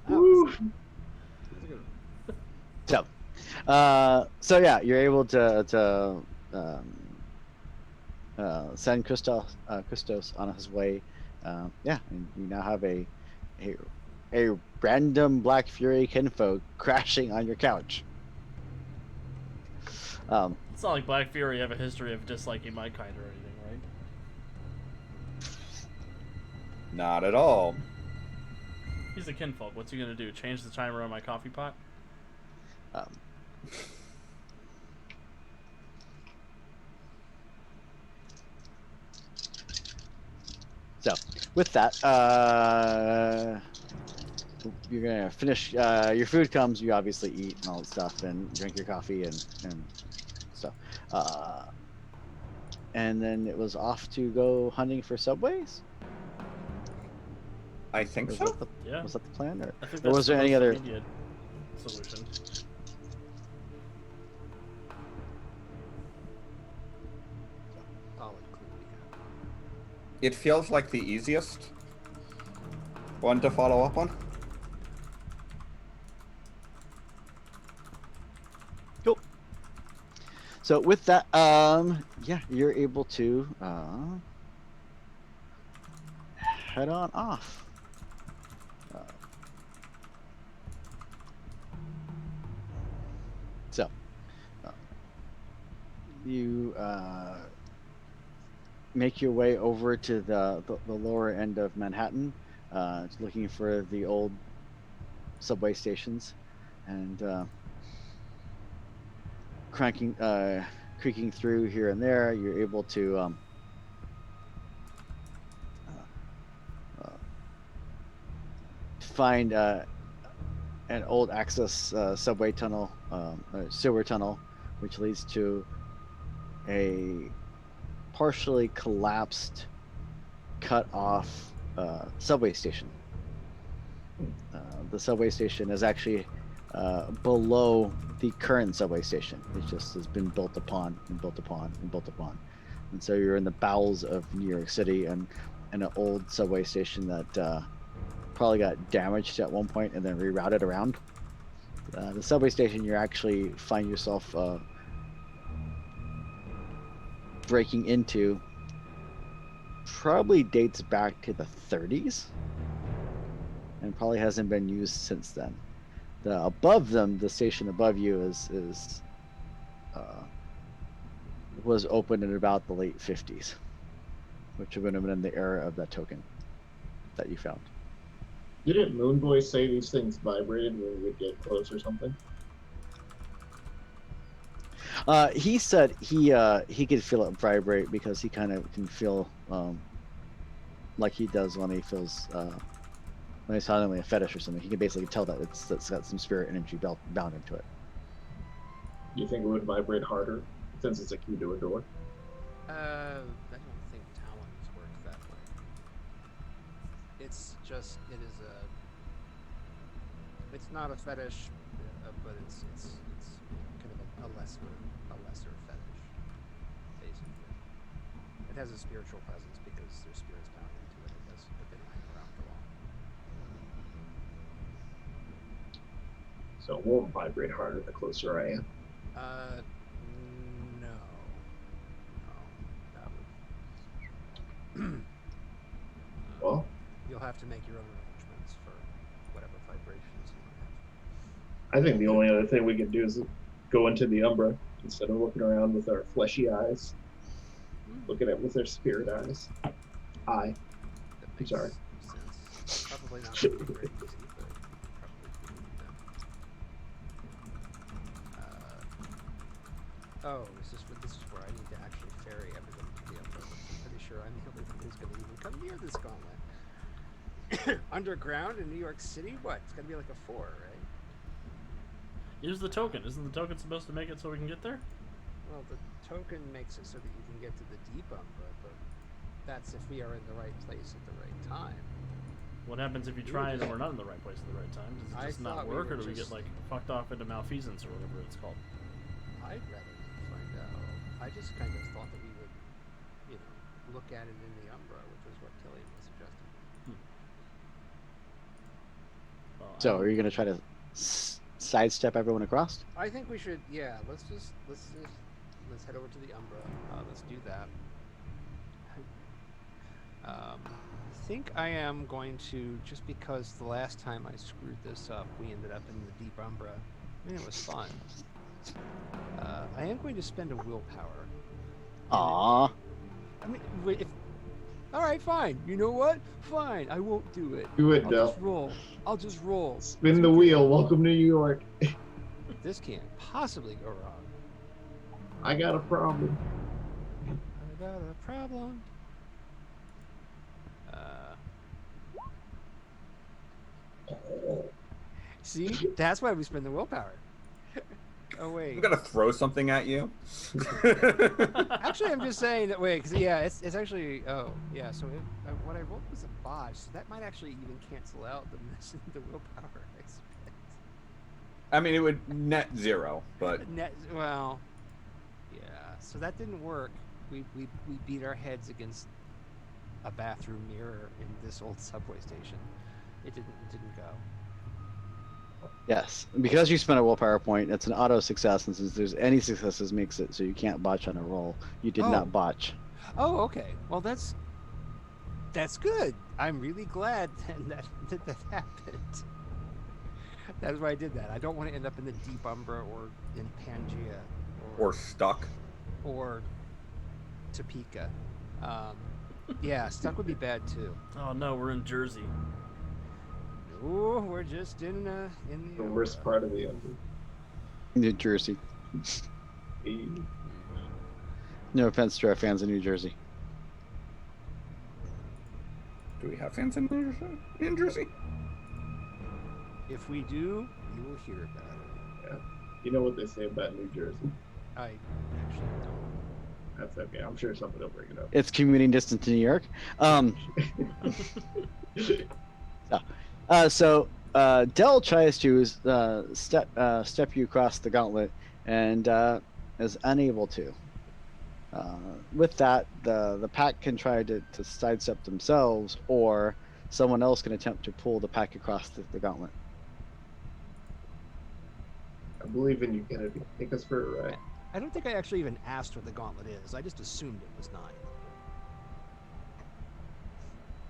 Woo. So yeah, you're able to send Christos on his way. Yeah, and you now have a random Black Fury kinfolk crashing on your couch. It's not like Black Fury have a history of disliking my kind or anything, right? Not at all. He's a kinfolk. What's he gonna do? Change the timer on my coffee pot? So with that, you're gonna finish your food comes, you obviously eat and all that stuff and drink your coffee and stuff, and then it was off to go hunting for subways. I think Was so. that the, Yeah. was that the plan, or I think was there any other? immediate solution? Solid clue we have. It feels like the easiest one to follow up on. Cool. So with that, yeah, you're able to head on off. So you make your way over to the lower end of Manhattan, looking for the old subway stations, and creaking through here and there. You're able to find an old access subway tunnel, sewer tunnel, which leads to a partially collapsed, cut off subway station. the subway station is actually below the current subway station. It just has been built upon and built upon and built upon, and so you're in the bowels of New York City and an old subway station that probably got damaged at one point and then rerouted around. The subway station you actually find yourself breaking into probably dates back to the 30s and probably hasn't been used since then. The above them, the station above you was opened in about the late 50s, which would have been in the era of that token that you found. Didn't Moon Boy say these things vibrated when we would get close or something? He said he could feel it vibrate because he kind of can feel like he does when he feels when he's handling a fetish or something. He can basically tell that it's got some spirit energy bound into it. Do you think it would vibrate harder since it's a key to a door? I don't think talons work that way. It's just it's not a fetish, but it's kind of a lesser fetish, basically. It has a spiritual presence because there's spirits bound into it. It has been lying around for long. So it won't vibrate harder the closer I am. No, that would. Well, You'll have to make your own arrangements for whatever vibrations you have. I think the only other thing we could do is go into the Umbra instead of looking around with our fleshy eyes. Look at it with our spirit eyes. That makes sorry. sense. Probably not very easy, but probably could do that. This is where I need to actually ferry everybody to the Umbra. I'm pretty sure I'm the only one who's going to even come near this gauntlet. Underground in New York City? What? It's got to be like a 4, right? Use the token. Isn't the token supposed to make it so we can get there? Well, the token makes it so that you can get to the deep Umbra, but that's if we are in the right place at the right time. What happens if you try it and we're not in the right place at the right time? Does it just not work, or do we get like fucked off into malfeasance or whatever it's called? I'd rather not find out. I just kind of thought that we would, look at it in the Umbra, which was what Killian was suggesting. Well, So, are you going to try to sidestep everyone across? I think we should. Yeah, let's head over to the Umbra. Let's do that. I think I am going to, just because the last time I screwed this up, we ended up in the deep Umbra. I mean, it was fun. I am going to spend a willpower. Aww. I mean, all right, fine. You know what? Fine. I won't do it. do it, I'll just roll. Spin the wheel. Welcome to New York. This can't possibly go wrong. I got a problem. I got a problem. See, that's why we spend the willpower. Oh wait. I'm gonna throw something at you. Actually, I'm just saying that way because it's actually So what I rolled was a botch, so that might actually even cancel out the willpower. I expect. I mean, it would net 0, but So that didn't work. We beat our heads against a bathroom mirror in this old subway station. It didn't go. Yes, because you spent a willpower point, it's an auto success, and since there's any successes, makes it so you can't botch on a roll. You did not botch. Oh, okay. Well, that's good. I'm really glad that happened. That's why I did that. I don't want to end up in the deep Umbra or in Pangea or stuck or Topeka. Stuck would be bad too. Oh no, we're in Jersey. Ooh, we're just in the worst part of the Umbra. New Jersey. No offense to our fans in New Jersey. do we have fans in New Jersey? If we do, you will hear about it. Yeah. You know what they say about New Jersey? I actually don't. That's okay. I'm sure somebody will bring it up. It's commuting distance to New York. So Dell tries to step you across the gauntlet and is unable to. With that, the pack can try to sidestep themselves, or someone else can attempt to pull the pack across the gauntlet. I believe in you, Kennedy. Take us for a ride. I don't think I actually even asked what the gauntlet is. I just assumed it was 9.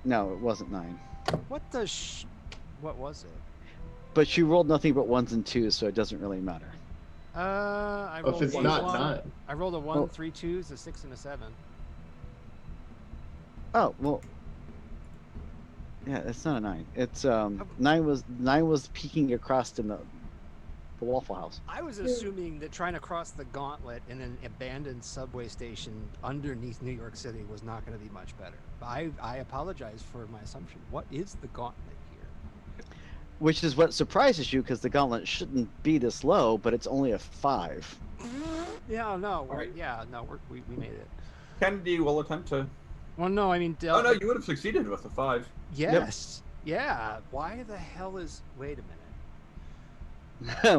No, it wasn't 9. What was it? But you rolled nothing but 1s and 2s, so it doesn't really matter. I Oh, rolled if it's one, not one. 9. I rolled a 1, Oh. 3 2s, a 6, and a 7. Oh well. Yeah, it's not a 9. It's 9 was peeking across in the Waffle House. I was assuming that trying to cross the gauntlet in an abandoned subway station underneath New York City was not going to be much better. I apologize for my assumption. What is the gauntlet here? Which is what surprises you, because the gauntlet shouldn't be this low, but it's only a 5. Yeah, no, Alright. we made it. Kennedy will attempt to. Well, no, I mean, Oh no, you would have succeeded with a 5. yes, yeah. Why the hell is? Wait a minute.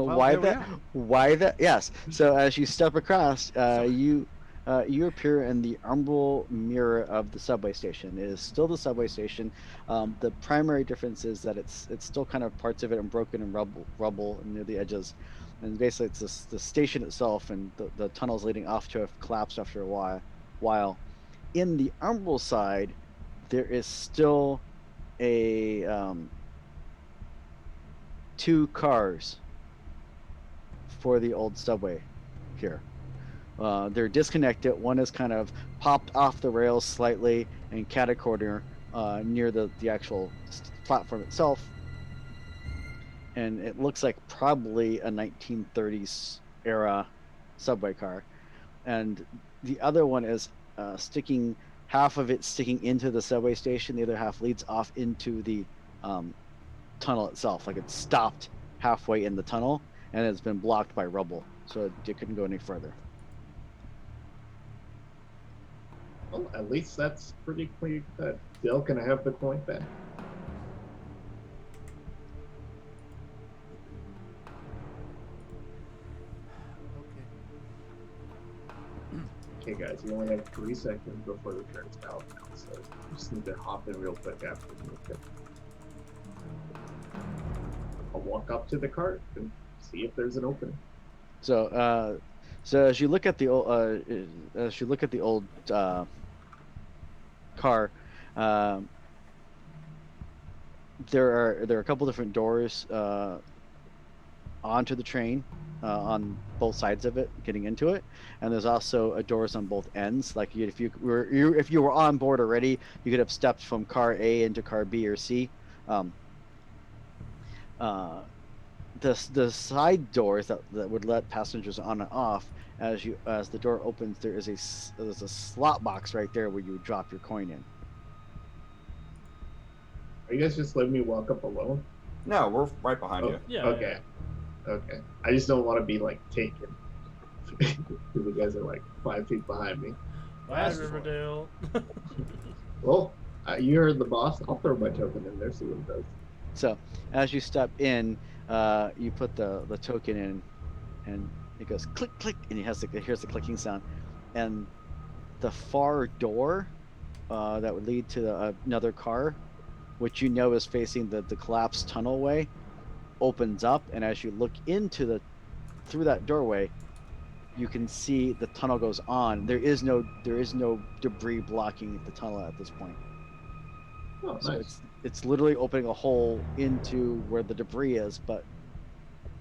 Why there we that? are. Why that? Yes. So as you step across, you appear in the umbral mirror of the subway station. It is still the subway station. The primary difference is that it's still kind of parts of it and broken and rubble near the edges, and basically it's the station itself, and the tunnels leading off to have collapsed after a while. In the umbral side, there is still a 2 cars for the old subway here. They're disconnected. One is kind of popped off the rails slightly and cat a corner near the actual platform itself. And it looks like probably a 1930s era subway car. And the other one is half of it sticking into the subway station. The other half leads off into the tunnel itself. Like it's stopped halfway in the tunnel and it's been blocked by rubble, so it couldn't go any further. Well, at least that's pretty clear cut. Dale, can I have the coin back? Okay, guys, you only have 3 seconds before the turn's out now, so you just need to hop in real quick after. Okay. I'll walk up to the cart and see if there's an opening. So as you look at the old car, there are a couple different doors onto the train, on both sides of it, getting into it, and there's also doors on both ends. Like if you were on board already, you could have stepped from car A into car B or C. The side doors that would let passengers on and off, as the door opens, there's a slot box right there where you would drop your coin in. Are you guys just letting me walk up alone? No, we're right behind Oh, you. Yeah. Okay. Okay. I just don't want to be like taken. Because you guys are like 5 feet behind me. Bye, Riverdale. Well, you heard the boss. I'll throw my token in there, see what it does. So as you step in, you put the token in, and it goes click click, and here's the clicking sound, and the far door that would lead to another car, which you know is facing the collapsed tunnelway, opens up, and as you look through that doorway, you can see the tunnel goes on. There is no debris blocking the tunnel at this point. Oh, So nice. it's literally opening a hole into where the debris is, but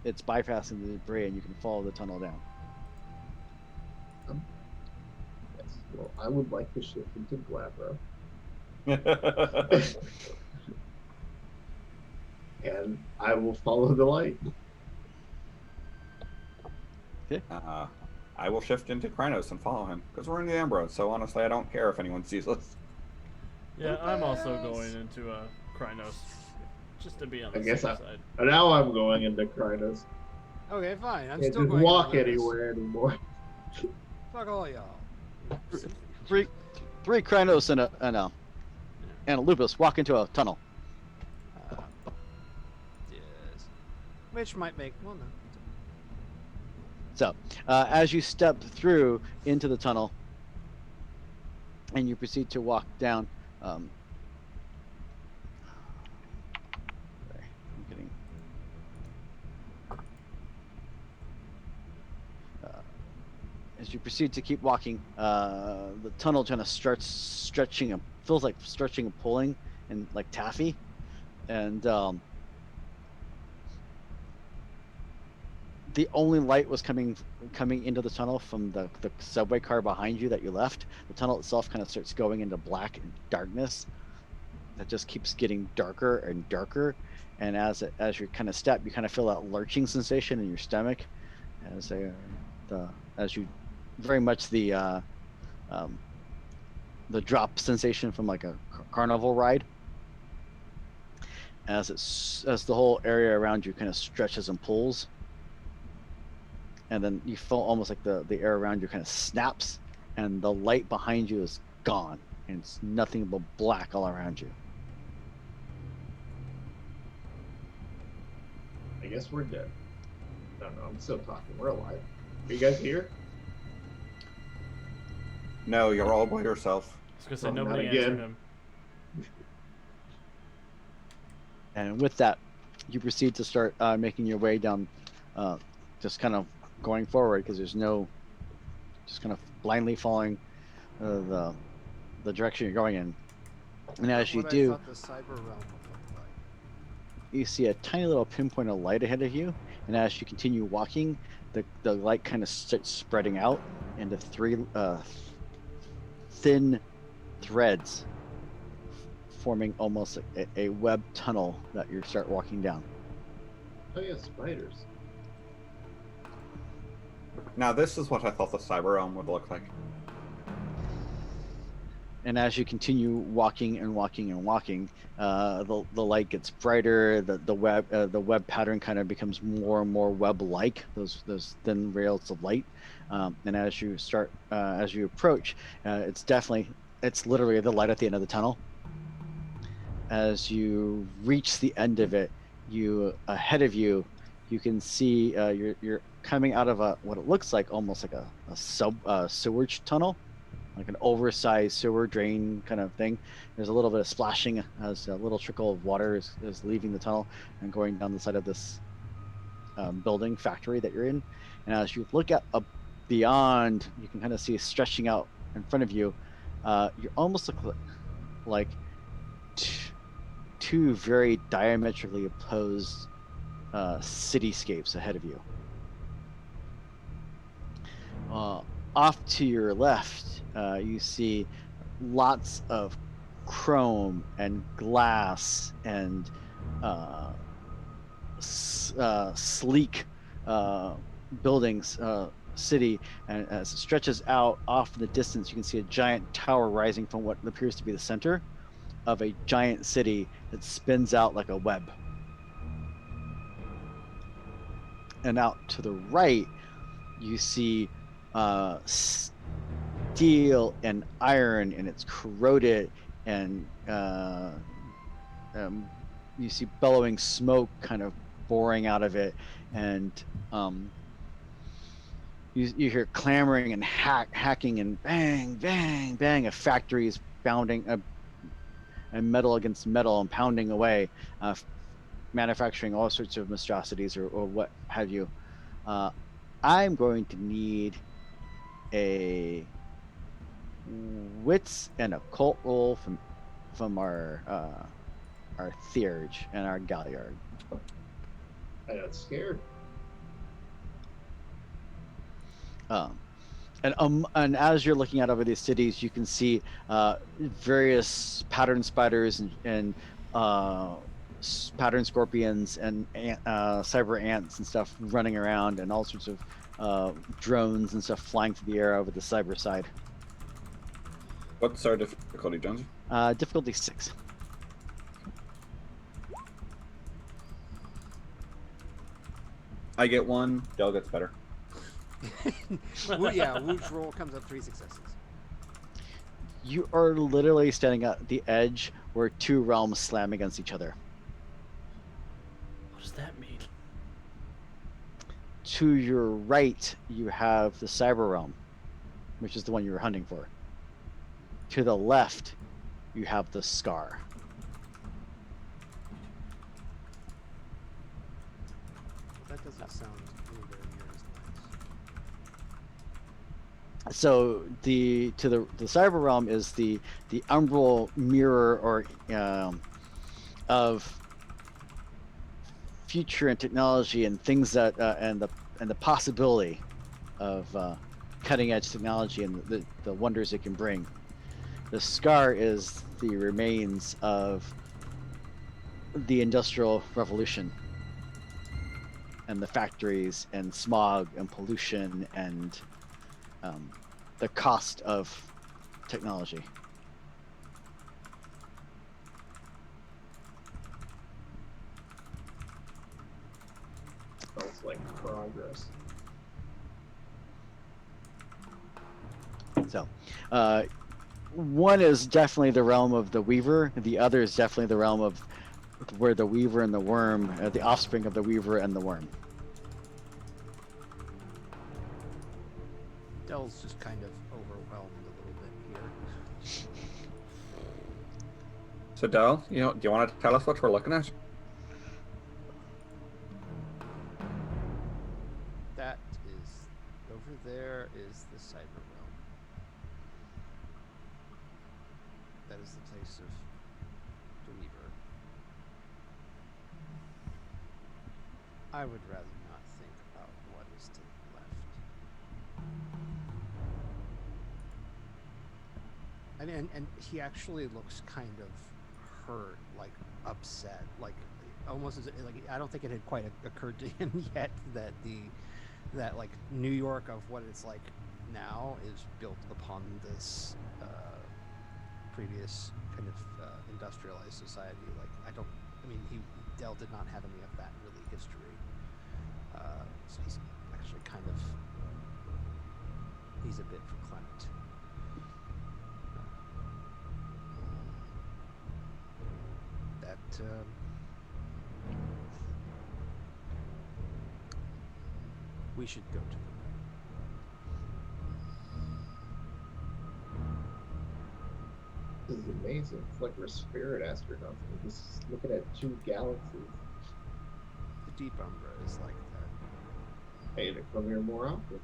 it's bypassing the debris, and you can follow the tunnel down. Yes. Well, I would like to shift into Glabro. And I will follow the light. I will shift into Krynos and follow him, because we're in the Ambro, so honestly I don't care if anyone sees us. Yeah, I'm also going into Krynos, just to be on the I guess safe side. And now I'm going into Krynos. Okay, fine. I'm Can't still just going. walk into this. anywhere anymore. Fuck all y'all. Three Krynos and a Lupus walk into a tunnel. Yeah. Which might make well no. So, as you step through into the tunnel, and you proceed to walk down. Sorry, I'm getting. As you proceed to keep walking, the tunnel kind of starts stretching. Feels like stretching and pulling, and like taffy, and the only light was coming into the tunnel from the subway car behind you that you left. The tunnel itself kind of starts going into black and darkness that just keeps getting darker and darker. And as you kind of step, you kind of feel that lurching sensation in your stomach as you very much the drop sensation from like a carnival ride. As the whole area around you kind of stretches and pulls. And then you feel almost like the air around you kind of snaps, and the light behind you is gone, and it's nothing but black all around you. I guess we're dead. No, I'm still talking. We're alive. Are you guys here? No, you're all by yourself. I was gonna say Well, nobody not again. answered him. And with that, you proceed to start making your way down, just kind of going forward, because there's no, just kind of blindly following the direction you're going in. And as you What I do, thought the cyber realm would look like. you see a tiny little pinpoint of light ahead of you, and as you continue walking, the light kind of starts spreading out into three thin threads, forming almost a web tunnel that you start walking down. Oh yeah, spiders. Now, this is what I thought the cyber realm would look like. And as you continue walking and walking and walking, the light gets brighter. The web pattern kind of becomes more and more web-like. Those thin rails of light. And as you approach, it's literally the light at the end of the tunnel. As you reach the end of it, ahead of you, you can see you're coming out of what it looks like almost like a sewage tunnel, like an oversized sewer drain kind of thing. There's a little bit of splashing as a little trickle of water is leaving the tunnel and going down the side of this building factory that you're in. And as you look up beyond, you can kind of see stretching out in front of you. You almost look like two very diametrically opposed cityscapes ahead of you. Off to your left, you see lots of chrome and glass and sleek buildings, city, and as it stretches out off in the distance, you can see a giant tower rising from what appears to be the center of a giant city that spins out like a web. And out to the right, you see steel and iron, and it's corroded, and you see bellowing smoke kind of pouring out of it, and you hear clamoring and hacking and bang, bang, bang of factories pounding and metal against metal and pounding away, manufacturing all sorts of monstrosities or what have you. I'm going to need a wits and occult roll from our theurge and our galliard. I got scared. And as you're looking out over these cities, you can see various pattern spiders and pattern scorpions and cyber ants and stuff running around, and all sorts of drones and stuff flying through the air over the cyber side. What's our difficulty, Jonesy? Difficulty 6. I get 1. Del gets better. Yeah, Woot's roll comes up 3 successes. You are literally standing at the edge where two realms slam against each other. What does that mean? To your right, you have the cyber realm, which is the one you were hunting for. To the left, you have the scar. That doesn't sound anywhere near as nice. So the cyber realm is the umbral mirror or of future and technology and things that and the possibility of cutting edge technology and the wonders it can bring. The scar is the remains of the Industrial Revolution and the factories and smog and pollution and the cost of technology. Sounds like progress. So, one is definitely the realm of the Weaver. The other is definitely the realm of where the Weaver and the Worm, the offspring of the Weaver and the Worm. Dell's just kind of overwhelmed a little bit here. So, Del, do you want to tell us what we're looking at? That is over there is the cyber realm. That is the place of the Weaver. I would rather not think about what is to the left. And he actually looks kind of hurt, like upset, like almost as like I don't think it had quite occurred to him yet that that like New York of what it's like now is built upon this previous kind of industrialized society. Like Dell did not have any of that really history, so he's actually he's a bit verklempt. We should go to the This is amazing. It's like we're spirit astronauts. We're just looking at two galaxies. The Deep Umbra is like that. Hey, to come here more often.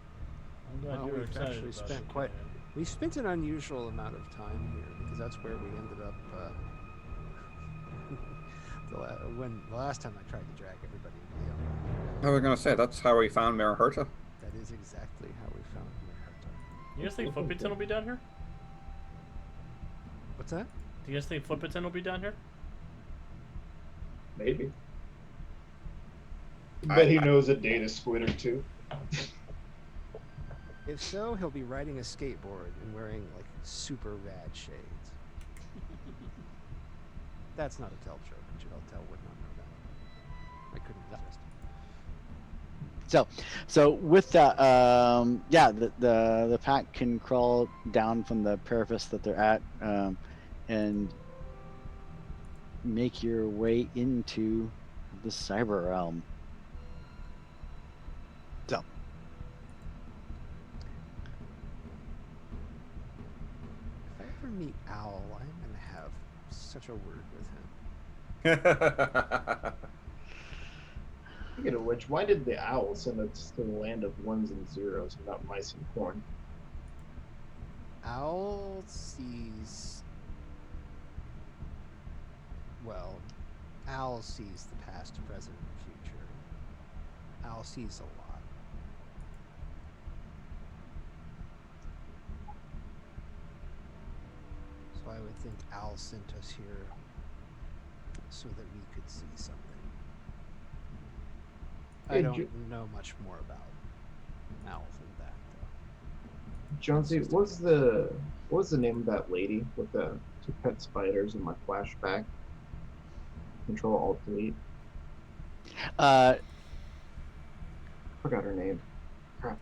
I'm glad Well, you were we've excited actually about spent it, quite- man. We spent an unusual amount of time here because that's where we ended up. When the last time I tried to drag everybody into the Umbra. I was going to say, that's how we found Maraherta. That is exactly how we found Maraherta. You guys think Footprints will be down here? What's that? Do you guys think Footprints will be down here? Maybe. Bet he knows a data squid or two. If so, he'll be riding a skateboard and wearing like super rad shades. That's not a Tell joke. Tell would not know that. I couldn't resist. So with that, the pack can crawl down from the parapet that they're at, and make your way into the cyber realm. So. If I ever meet Owl, I'm gonna have such a word with him. Speaking of which, why did the owl send us to the land of ones and zeros and not mice and corn? Owl sees. Well, Owl sees the past, present, and future. Owl sees a lot. So I would think Owl sent us here so that we could see something. I Hey, don't know much more about Owl than that, though. Jonesy, what was the name of that lady with the two pet spiders in my flashback? Control Alt Delete. Forgot her name. Crap.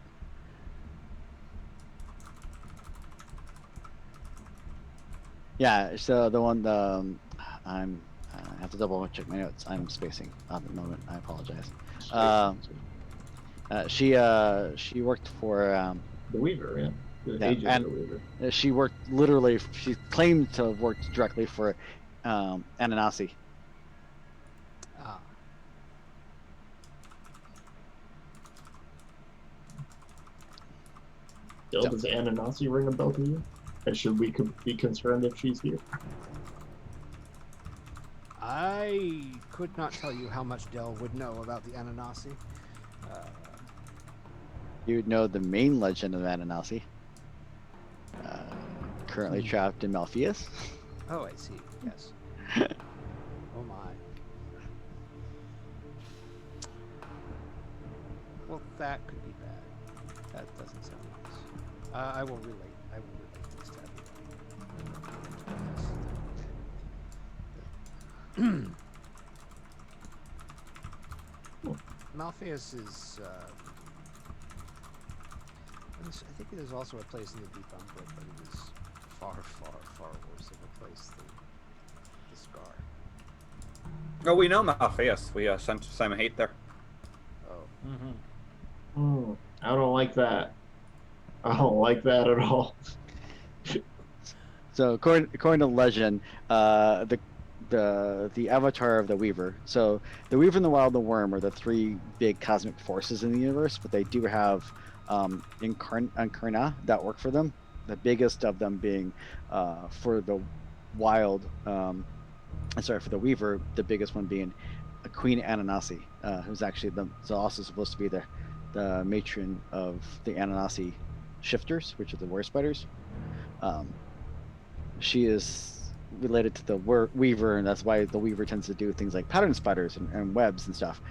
Yeah, so the one I have to double check my notes. I'm spacing at the moment. I apologize. She worked for The Weaver, yeah. The yeah, agent and of the Weaver. she worked literally. She claimed to have worked directly for Ananasi. Ah. Still, So- does Ananasi ring a bell to you? And should we be concerned if she's here? I could not tell you how much Dell would know about the Ananasi. You would know the main legend of Ananasi. Currently trapped in Malpheus. Oh, I see. Yes. Oh my. Well, that could be bad. That doesn't sound nice. I will relate. I will relate this to everybody. Malpheus is. I think there's also a place in the Deep Umbra, but it is far, far, far worse of a place than the Scar. Oh, we know Malpheus. We sent Simon Haight there. Oh. Mm-hmm. I don't like that. I don't like that at all. So according to legend, the avatar of the Weaver. So the Weaver and the Wild and the Worm are the three big cosmic forces in the universe, but they do have incarna that work for them. The biggest of them being for the Wild. For the Weaver, the biggest one being Queen Ananasi, who's actually also supposed to be the matron of the Ananasi shifters, which are the war spiders. She is related to the Weaver, and that's why the Weaver tends to do things like pattern spiders and webs and stuff.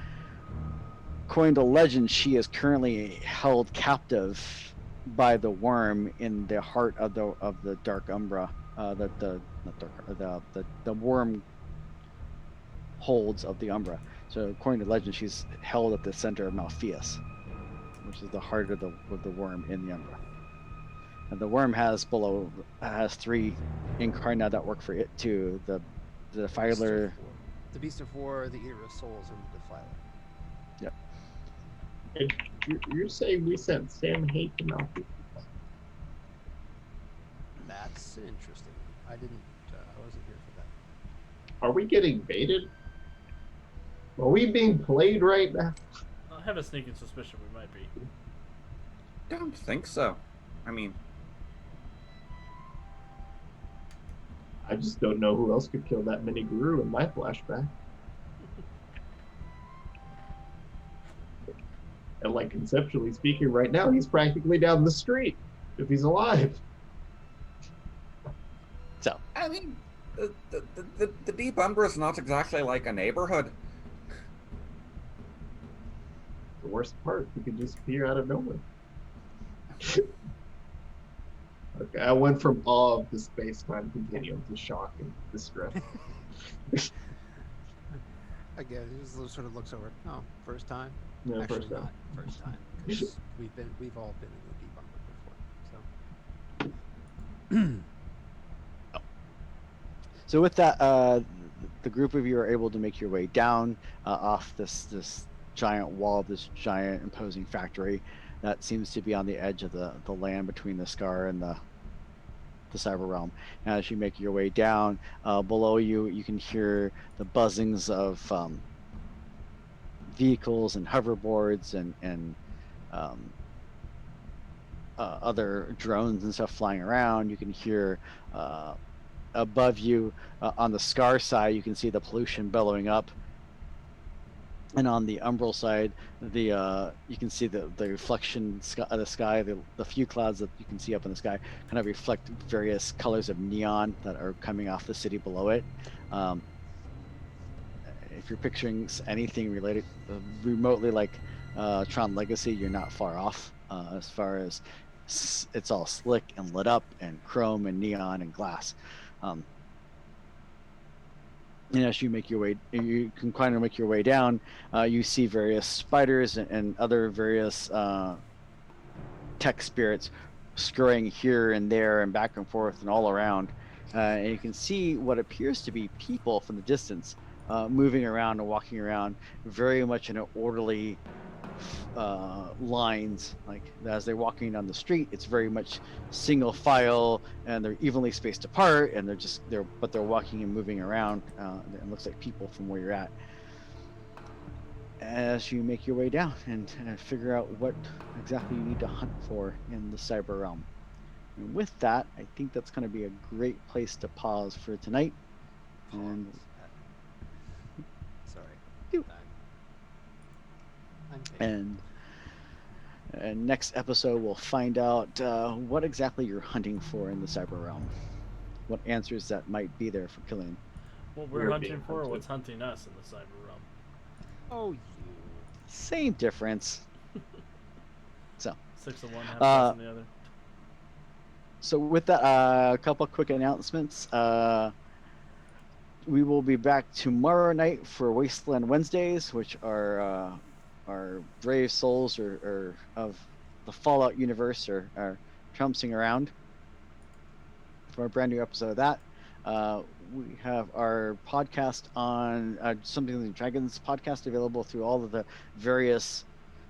According to legend, she is currently held captive by the worm in the heart of the Dark Umbra. The worm holds of the Umbra. So according to legend, she's held at the center of Malpheus, which is the heart of the worm in the Umbra. And the worm has three incarna that work for it too. The Defiler. The Beast of War, the Eater of Souls, and the Defiler. Yep. And you're saying we sent Sam Haight to Malpheus? That's interesting. I didn't. I wasn't here for that. Are we getting baited? Are we being played right now? I have a sneaking suspicion we might be. Don't think so. I mean, I just don't know who else could kill that mini guru in my flashback. And like conceptually speaking, right now he's practically down the street if he's alive. So I mean, the Deep Umbra is not exactly like a neighborhood. The worst part, he could just appear out of nowhere. Okay, I went from awe of the space-time continuum to shock and distress. Again, he just sort of looks over. Oh, first time? No, Actually, first time. not first time. 'Cause we've all been in the Deep Umbra before. So. So with that, the group of you are able to make your way down off this giant wall, this giant imposing factory that seems to be on the edge of the land between the Scar and the Cyber Realm. And as you make your way down, below you can hear the buzzings of vehicles and hoverboards and other drones and stuff flying around. You can hear above you on the Scar side, you can see the pollution billowing up. And on the umbral side, you can see the reflection of the sky, the few clouds that you can see up in the sky kind of reflect various colors of neon that are coming off the city below it. If you're picturing anything related remotely like Tron Legacy, you're not far off as far as it's all slick and lit up and chrome and neon and glass. And as you make your way, you can kind of make your way down. You see various spiders and other various tech spirits scurrying here and there and back and forth and all around. And you can see what appears to be people from the distance moving around and walking around very much in an orderly lines. Like as they're walking down the street, it's very much single file, and they're evenly spaced apart, and they're walking and moving around. It looks like people from where you're at. As you make your way down and figure out what exactly you need to hunt for in the cyber realm. And with that, I think that's going to be a great place to pause for tonight. And Sorry. You. I'm thinking. and next episode, we'll find out what exactly you're hunting for in the cyber realm. What answers that might be there for killing. What We're we're hunting being for, or hunted. what's hunting us in the cyber realm. Oh, you. Same difference. 6 of one, half dozen the other. So with that, a couple quick announcements. We will be back tomorrow night for Wasteland Wednesdays, which are brave souls or of the Fallout universe are trouncing around for a brand new episode of that. We have our podcast on Something of the Dragons podcast available through all of the various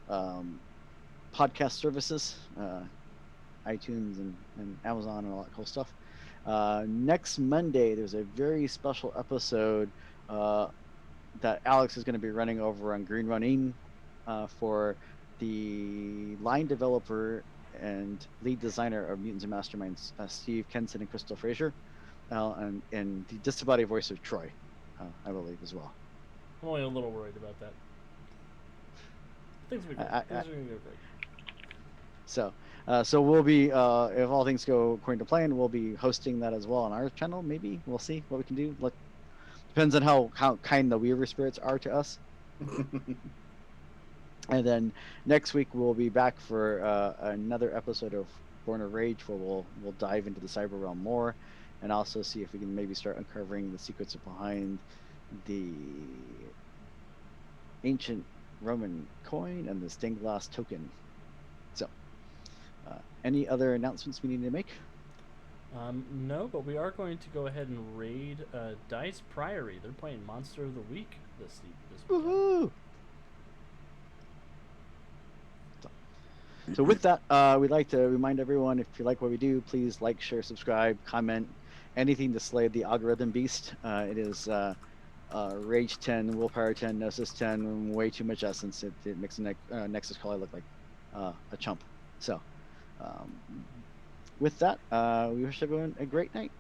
podcast services, iTunes and Amazon and all that cool stuff. Next Monday, there's a very special episode that Alex is going to be running over on Green Running for the line developer and lead designer of Mutants and Masterminds, Steve Kenson and Crystal Fraser, and the disembodied voice of Troy, I believe, as well. I'm only a little worried about that. Things are going to go great. So we'll be, if all things go according to plan, we'll be hosting that as well on our channel. Maybe we'll see what we can do. Depends on how kind the Weaver spirits are to us. And then next week we'll be back for another episode of Born of Rage, where we'll dive into the cyber realm more, and also see if we can maybe start uncovering the secrets behind the ancient Roman coin and the stained glass token. So, any other announcements we need to make? No, but we are going to go ahead and raid Dice Priory. They're playing Monster of the Week this weekend. Woohoo! So with that, we'd like to remind everyone, if you like what we do, please like, share, subscribe, comment, anything to slay the algorithm beast. It is Rage 10, Willpower 10, Gnosis 10, way too much essence. It makes the Nexus caller look like a chump. So with that, we wish everyone a great night.